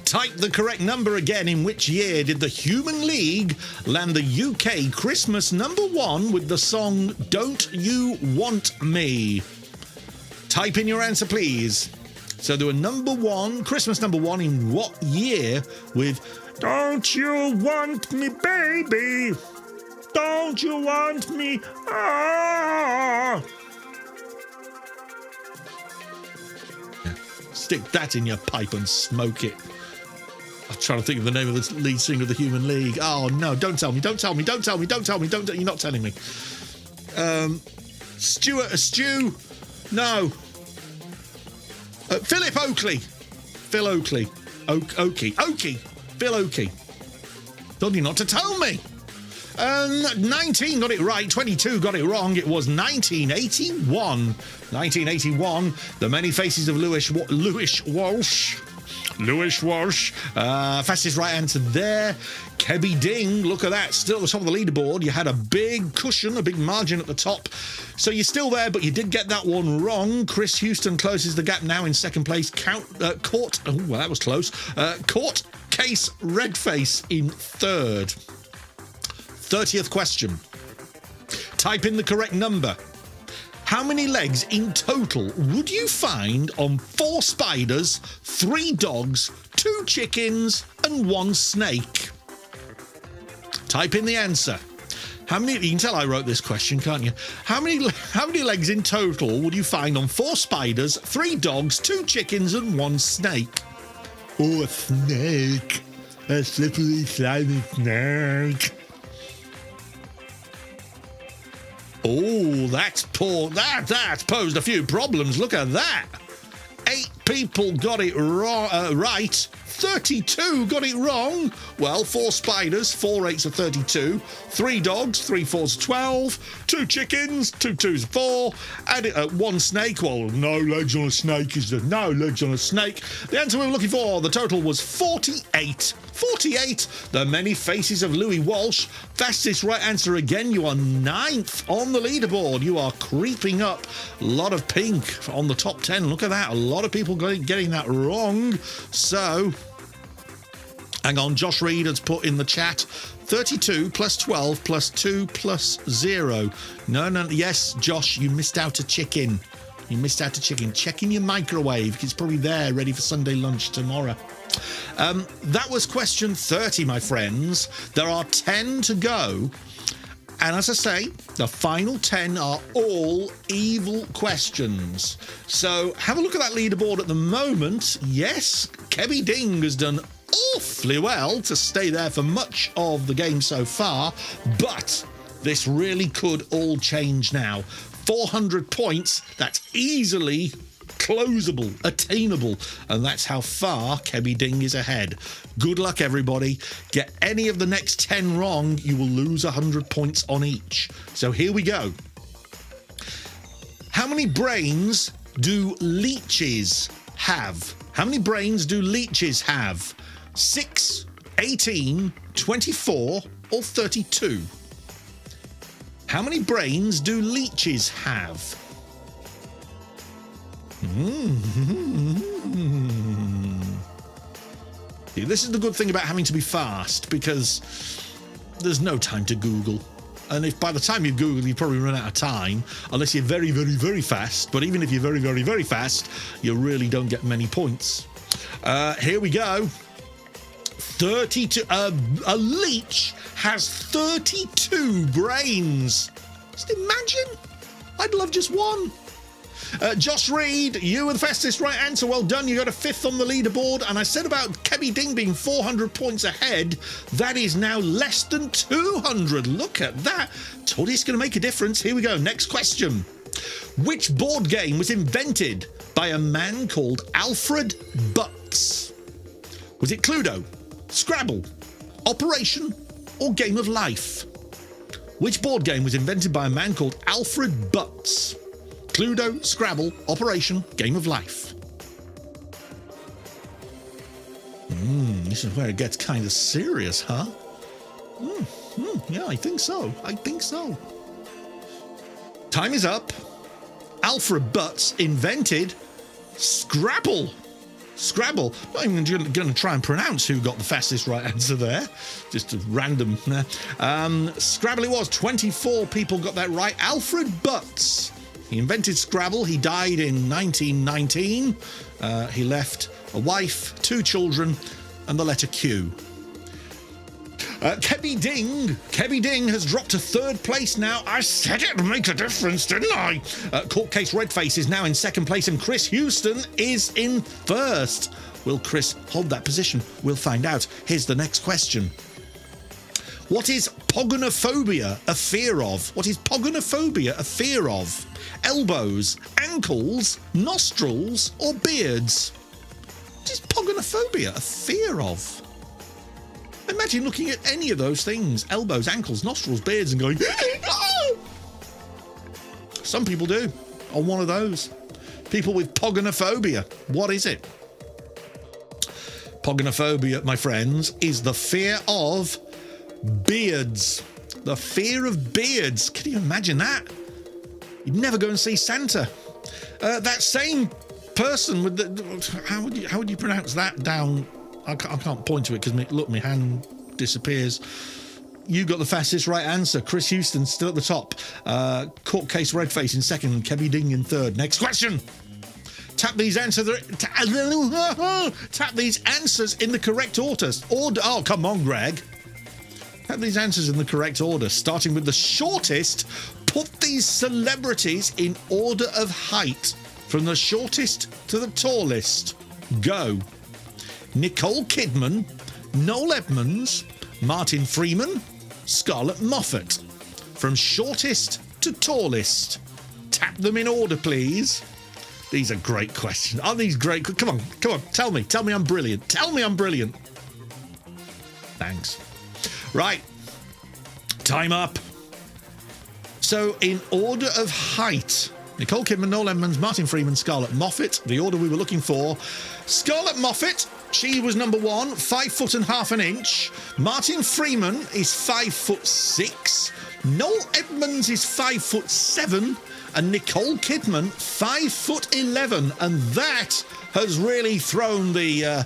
[SPEAKER 4] Type the correct number again. In which year did the Human League land the UK Christmas #1 with the song Don't You Want Me? Type in your answer, please. So they were Christmas #1 in what year with Don't You Want Me, Baby? Don't you want me? Ah! Yeah. Stick that in your pipe and smoke it. I'm trying to think of the name of the lead singer of the Human League. Oh, no, don't tell me. You're not telling me. Stu? No. Philip Oakley. Phil Oakley. Oakley. Phil Oakley. Told you not to tell me. 19 got it right. 22 got it wrong. It was 1981. 1981. The Many Faces of Louis Walsh. Fastest right answer there. Kebby Ding, look at that, still at the top of the leaderboard. You had a big cushion, a big margin at the top. So you're still there, but you did get that one wrong. Chris Houston closes the gap now in second place. Court, oh, well, that was close. Court Case Redface in third. 30th question. Type in the correct number. How many legs in total would you find on 4 spiders, 3 dogs, 2 chickens, and 1 snake? Type in the answer. How many? You can tell I wrote this question, can't you? How many legs in total would you find on 4 spiders, 3 dogs, 2 chickens, and 1 snake? Oh, a snake. A slippery, slimy snake. Oh, that's poor. That's posed a few problems. Look at that. 8 people got it right. 32 got it wrong. Well, 4 spiders, 4 8s are 32. 3 dogs, 3 4s are 12. 2 chickens, 2 2s are 4. And 1 snake. Well, no legs on a snake is the no legs on a snake. The answer we were looking for, the total was 48. 48. The many faces of Louis Walsh. Fastest right answer again. You are 9th on the leaderboard. You are creeping up. A lot of pink on the top 10. Look at that. A lot of people getting that wrong. So, hang on. Josh Reed has put in the chat 32 plus 12 plus 2 plus 0. No. Yes, Josh, you missed out a chicken. You missed out a chicken. Check in your microwave. It's probably there, ready for Sunday lunch tomorrow. That was question 30, my friends. There are 10 to go. And as I say, the final 10 are all evil questions. So have a look at that leaderboard at the moment. Yes, Kebby Ding has done awfully well to stay there for much of the game so far. But this really could all change now. 400 points, that's easily closable, attainable, and that's how far Kebby Ding is ahead. Good luck, everybody. Get any of the next 10 wrong, you will lose 100 points on each. So here we go. How many brains do leeches have? How many brains do leeches have? 6, 18, 24, or 32? How many brains do leeches have? See, this is the good thing about having to be fast, because there's no time to Google. And if by the time you Google, you probably run out of time, unless you're very, very, very fast. But even if you're very, very, very fast, you really don't get many points. Here we go. 32. A leech has 32 brains. Just imagine. I'd love just one. Josh Reed, you were the fastest right answer. Well done. You got a 5th on the leaderboard. And I said about Kebby Ding being 400 points ahead. That is now less than 200. Look at that. Told you it's going to make a difference. Here we go. Next question. Which board game was invented by a man called Alfred Butts? Was it Cluedo, Scrabble, Operation, or Game of Life? Which board game was invented by a man called Alfred Butts? Cluedo, Scrabble, Operation, Game of Life. This is where it gets kind of serious, huh? Yeah, I think so. Time is up. Alfred Butts invented Scrabble. Scrabble. Not even going to try and pronounce who got the fastest right answer there. Just a random. Scrabble it was. 24 people got that right. Alfred Butts. He invented Scrabble. He died in 1919. He left a wife, 2 children, and the letter Q. Kebby Ding has dropped to 3rd place now. I said it would make a difference, didn't I? Court Case Redface is now in 2nd place, and Chris Houston is in 1st. Will Chris hold that position? We'll find out. Here's the next question. What is pogonophobia a fear of? What is pogonophobia a fear of? Elbows, ankles, nostrils, or beards? What is pogonophobia a fear of? Imagine looking at any of those things. Elbows, ankles, nostrils, beards, and going, oh! Some people do on one of those. People with pogonophobia. What is it? Pogonophobia, my friends, is the fear of beards. The fear of beards. Can you imagine that? You'd never go and see Santa. That same person with the... How would you pronounce that down? I can't point to it because, look, my hand disappears. you got the fastest right answer. Chris Houston still at the top. Court Case Redface in second. Kevy Ding in third. Next question. Tap these answers in the correct order. Oh, come on, Greg. Tap these answers in the correct order, starting with the shortest. Put these celebrities in order of height, from the shortest to the tallest. Go. Nicole Kidman, Noel Edmonds, Martin Freeman, Scarlett Moffat. From shortest to tallest. Tap them in order, please. These are great questions. Are these great? Come on. Tell me I'm brilliant. Tell me I'm brilliant. Thanks. Right. Time up. So, in order of height, Nicole Kidman, Noel Edmonds, Martin Freeman, Scarlett Moffat. The order we were looking for. Scarlett Moffat, she was number 1, 5 foot and half an inch. Martin Freeman is 5'6". Noel Edmonds is 5'7". And Nicole Kidman, 5'11", and that has really thrown the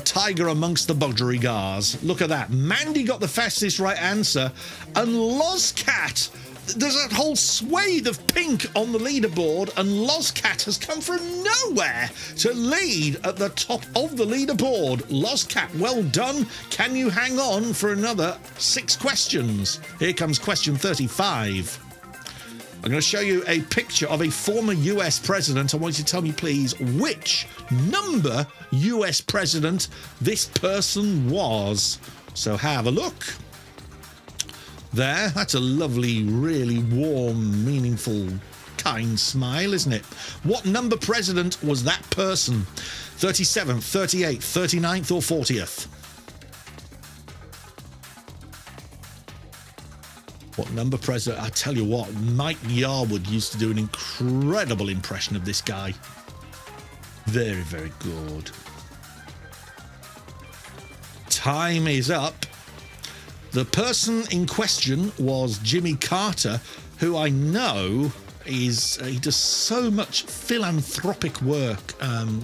[SPEAKER 4] tiger amongst the budgerigars. Look at that. Mandy got the fastest right answer, and Lozcat, there's a whole swathe of pink on the leaderboard, and Lozcat has come from nowhere to lead at the top of the leaderboard. Lozcat, well done. Can you hang on for another 6 questions? Here comes question 35. I'm going to show you a picture of a former US president. I want you to tell me, please, which number US president this person was. So have a look. There, that's a lovely, really warm, meaningful, kind smile, isn't it? What number president was that person? 37th, 38th, 39th or 40th? What number president? I tell you what, Mike Yarwood used to do an incredible impression of this guy. Very, very good. Time is up. The person in question was Jimmy Carter, who I know is he does so much philanthropic work.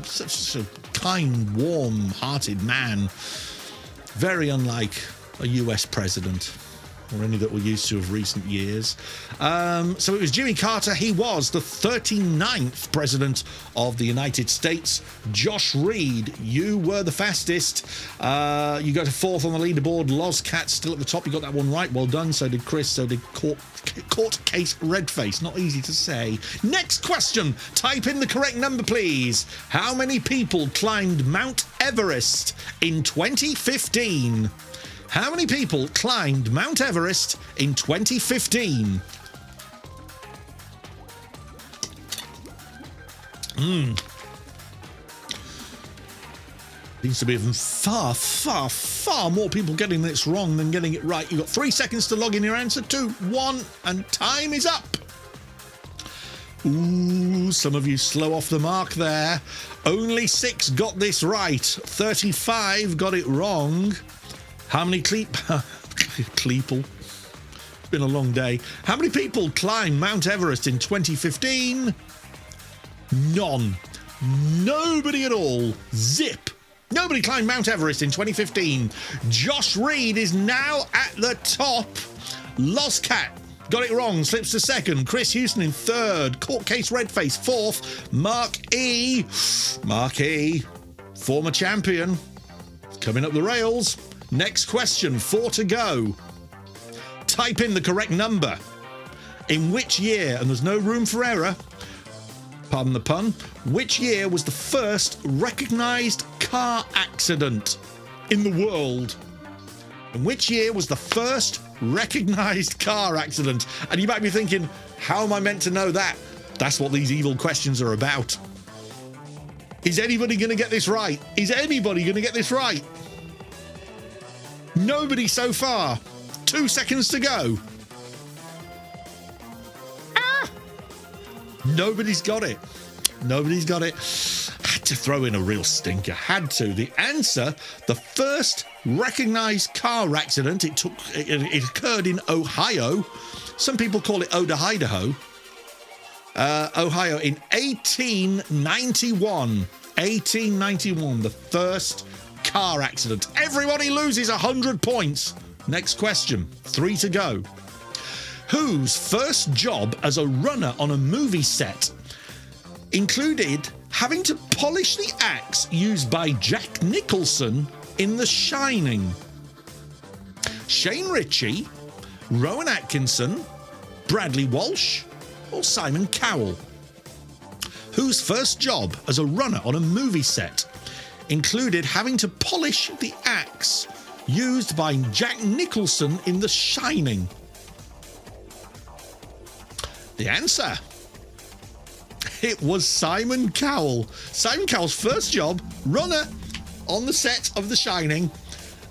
[SPEAKER 4] Such a kind, warm-hearted man. Very unlike a US president, or any that we're used to of recent years. So it was Jimmy Carter. He was the 39th president of the United States. Josh Reed, you were the fastest. You go to 4th on the leaderboard. Lozcat still at the top. You got that one right. Well done. So did Chris. So did Court Case Redface. Not easy to say. Next question. Type in the correct number, please. How many people climbed Mount Everest in 2015? How many people climbed Mount Everest in 2015? Seems to be even far more people getting this wrong than getting it right. You've got 3 seconds to log in your answer. 2, 1, and time is up. Ooh, some of you slow off the mark there. Only 6 got this right. 35 got it wrong. How many Cleeple? It's been a long day. How many people climbed Mount Everest in 2015? None. Nobody at all. Zip. Nobody climbed Mount Everest in 2015. Josh Reed is now at the top. Lozcat got it wrong, slips to 2nd. Chris Houston in 3rd. Court Case Redface 4th. Mark E, former champion, coming up the rails. Next question, 4 to go. Type in the correct number. In which year, and there's no room for error, pardon the pun, which year was the first recognised car accident in the world? And which year was the first recognised car accident? And you might be thinking, how am I meant to know that? That's what these evil questions are about. Is anybody going to get this right? Is anybody going to get this right? Nobody so far. 2 seconds to go. Nobody's got it. Nobody's got it. Had to throw in a real stinker. Had to. The answer, the first recognised car accident, it occurred in Ohio. Some people call it Idaho. Ohio in 1891. 1891, the first car accident. Everybody loses 100 points. Next question, 3 to go. Whose first job as a runner on a movie set included having to polish the axe used by Jack Nicholson in The Shining? Shane Ritchie, Rowan Atkinson, Bradley Walsh, or Simon Cowell? Whose first job as a runner on a movie set included having to polish the axe used by Jack Nicholson in The Shining? The answer, it was Simon Cowell. Simon Cowell's first job, runner on the set of The Shining,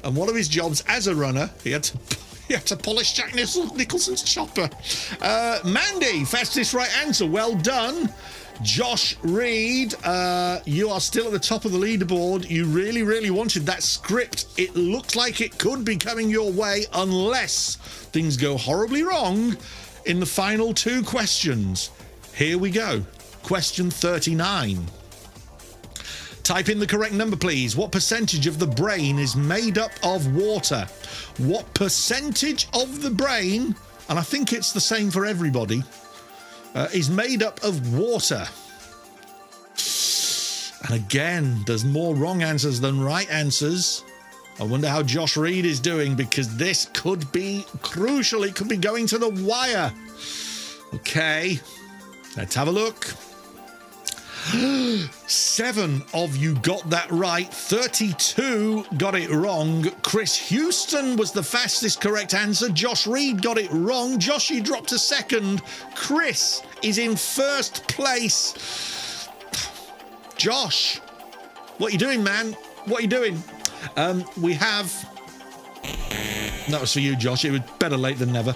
[SPEAKER 4] and one of his jobs as a runner, he had to polish Jack Nicholson's chopper. Mandy, fastest right answer. Well done. Josh Reed, you are still at the top of the leaderboard. You really, really wanted that script. It looks like it could be coming your way unless things go horribly wrong in the final 2 questions. Here we go. Question 39. Type in the correct number, please. What percentage of the brain is made up of water? What percentage of the brain, and I think it's the same for everybody, is made up of water? And again, there's more wrong answers than right answers. I wonder how Josh Reed is doing, because this could be crucial. It could be going to the wire. Okay, let's have a look. 7 of you got that right. 32 got it wrong. Chris Houston was the fastest correct answer. Josh Reed got it wrong. Josh, you dropped to second. Chris is in first place. Josh, what are you doing, man? What are you doing? We have... That was for you, Josh. It was better late than never.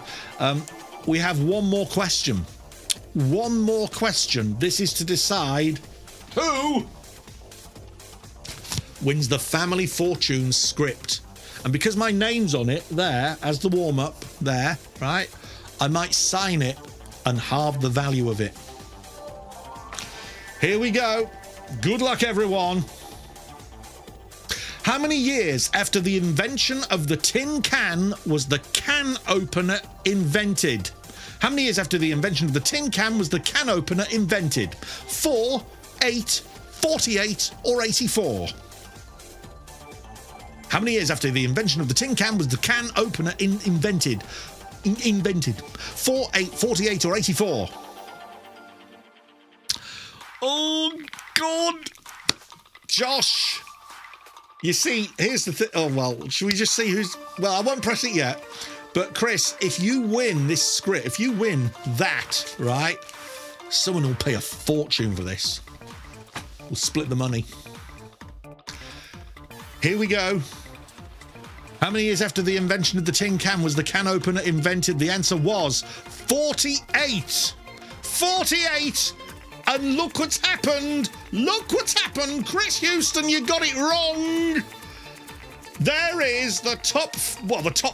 [SPEAKER 4] We have one more question. One more question. This is to decide who wins the Family Fortunes script. And because my name's on it there, as the warm-up there, right, I might sign it and halve the value of it. Here we go. Good luck, everyone. How many years after the invention of the tin can was the can opener invented? How many years after the invention of the tin can was the can opener invented? 4, 8, 48, or 84? How many years after the invention of the tin can was the can opener invented? 4, 8, 48, or 84? Oh, God. Josh. You see, here's the thing. Oh, well, should we just see who's... Well, I won't press it yet. But, Chris, if you win this script, if you win that, right, someone will pay a fortune for this. We'll split the money. Here we go. How many years after the invention of the tin can was the can opener invented? The answer was 48. 48! And look what's happened. Look what's happened. Chris Houston, you got it wrong. There is the top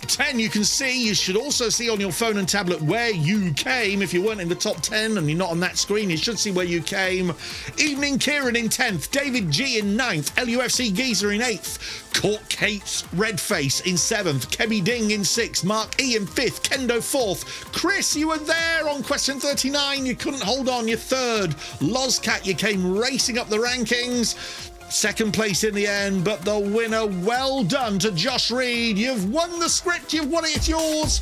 [SPEAKER 4] 10 you can see. You should also see on your phone and tablet where you came. If you weren't in the top 10 and you're not on that screen, you should see where you came. Evening Kieran in 10th, David G in 9th, LUFC Geezer in 8th, Court Kate Redface in 7th, Kebby Ding in 6th, Mark E in 5th, Kendo 4th. Chris, you were there on question 39. You couldn't hold on. You're 3rd. Lozcat, you came racing up the rankings. 2nd place in the end, but the winner, well done to Josh Reed. You've won the script, you've won it, it's yours.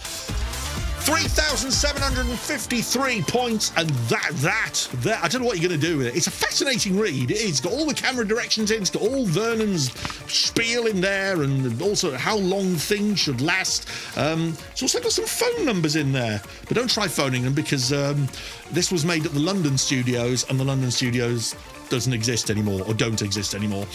[SPEAKER 4] 3,753 points, and that, I don't know what you're going to do with it. It's a fascinating read. It's got all the camera directions in, it's got all Vernon's spiel in there, and also how long things should last. It's also got some phone numbers in there, but don't try phoning them, because this was made at the London studios, and the London studios doesn't exist anymore, or don't exist anymore,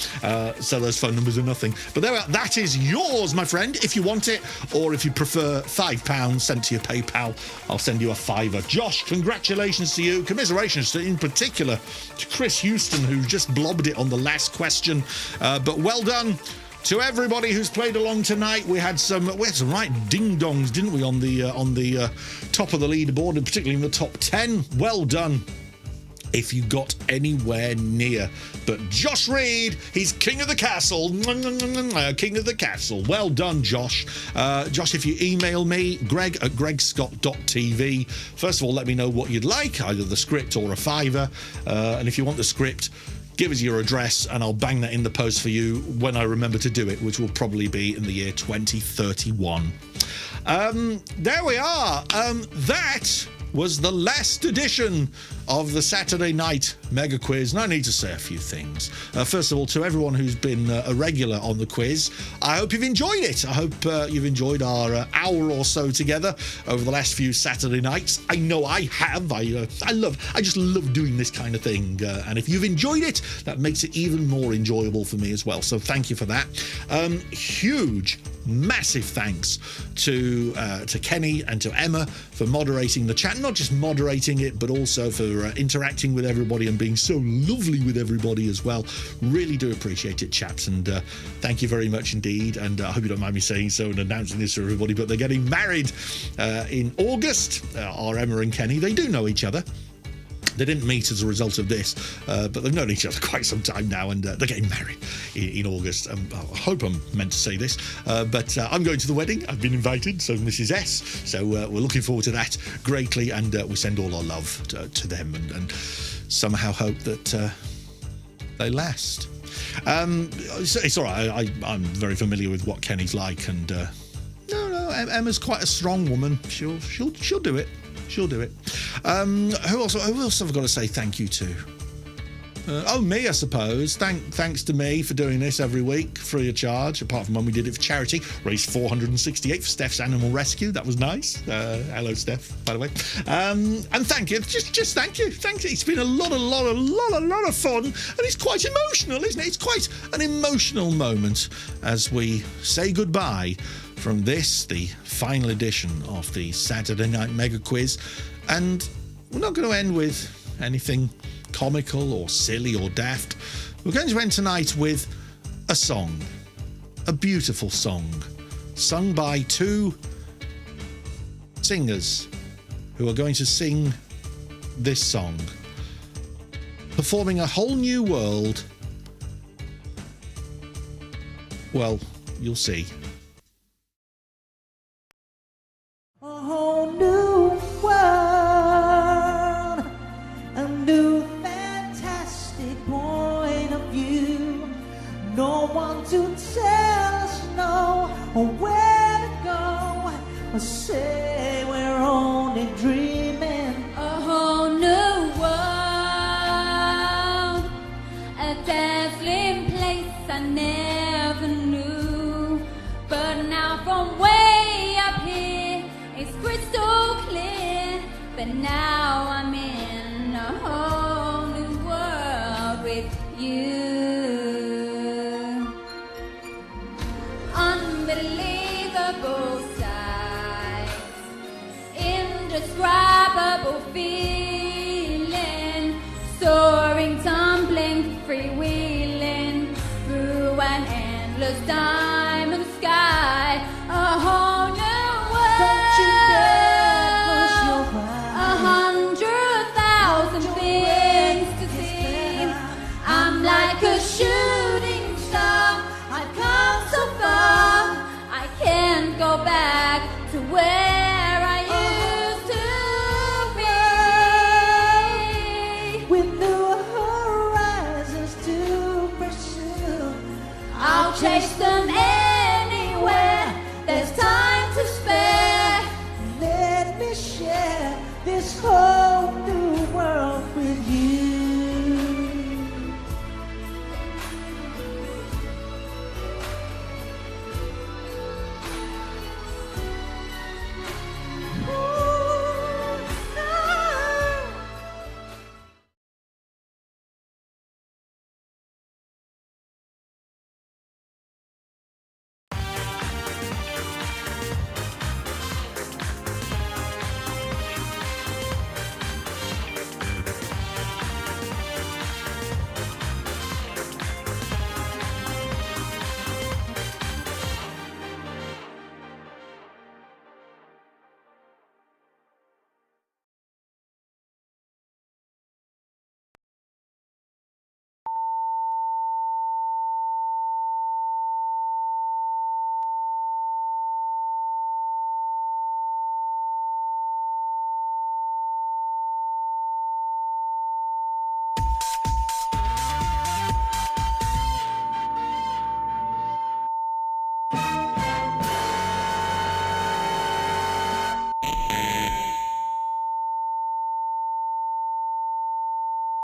[SPEAKER 4] so those phone numbers are nothing. But there, that is yours, my friend, if you want it, or if you prefer £5 sent to your PayPal, I'll send you a £5. Josh, congratulations to you. Commiserations to, in particular, to Chris Houston, who just blobbed it on the last question, but well done to everybody who's played along tonight. We had some right ding-dongs, didn't we, on the top of the leaderboard, and particularly in the top 10. Well done. if you got anywhere near. But Josh Reed, he's king of the castle. King of the castle. Well done, Josh. Josh, if you email me, greg@gregscott.tv, first of all, let me know what you'd like, either the script or a fiver. And if you want the script, give us your address and I'll bang that in the post for you when I remember to do it, which will probably be in the year 2031. There we are. That was the last edition of the Saturday night mega quiz, and I need to say a few things. First of all, to everyone who's been a regular on the quiz, I hope you've enjoyed it. I hope you've enjoyed our hour or so together over the last few Saturday nights. I know I have. I just love doing this kind of thing, and if you've enjoyed it, that makes it even more enjoyable for me as well. So thank you for that. Huge, massive thanks to Kenny and to Emma for moderating the chat. Not just moderating it, but also for interacting with everybody and being so lovely with everybody as well. Really do appreciate it, chaps, and thank you very much indeed. And I hope you don't mind me saying so and announcing this to everybody, but they're getting married in August. Our Emma and Kenny, they do know each other. They didn't meet as a result of this, but they've known each other quite some time now, and they're getting married in August. I hope I'm meant to say this, but I'm going to the wedding. I've been invited, so Mrs. S. So we're looking forward to that greatly, and we send all our love to them, and somehow hope that they last. It's all right. I'm very familiar with what Kenny's like, and no, Emma's quite a strong woman. She'll do it. She'll do it. Who else have I got to say thank you to? Me, I suppose. Thanks to me for doing this every week, free of charge, apart from when we did it for charity. Raised 468 for Steph's Animal Rescue. That was nice. Hello, Steph, by the way. And thank you. Just thank you. Thank you. It's been a lot of fun, and it's quite emotional, isn't it? It's quite an emotional moment as we say goodbye from this, the final edition of the Saturday Night Mega Quiz. And we're not going to end with anything comical or silly or daft. We're going to end tonight with a song, a beautiful song, sung by two singers who are going to sing this song, performing A Whole New World. Well, you'll see.
[SPEAKER 7] A whole new world, a new fantastic point of view. No one to tell us no or where to go, or say we're only dreaming.
[SPEAKER 8] A whole new world, a dazzling place I never knew. But now from way up here, it's crystal clear. But now I'm in a whole new world with you. Unbelievable sights, indescribable feeling, soaring, tumbling, freewheeling through an endless diamond sky. A whole new world.
[SPEAKER 7] Don't you dare close your eyes.
[SPEAKER 8] 100,000 things to see. I'm like a shooting star. I've come so far. I can't go back to where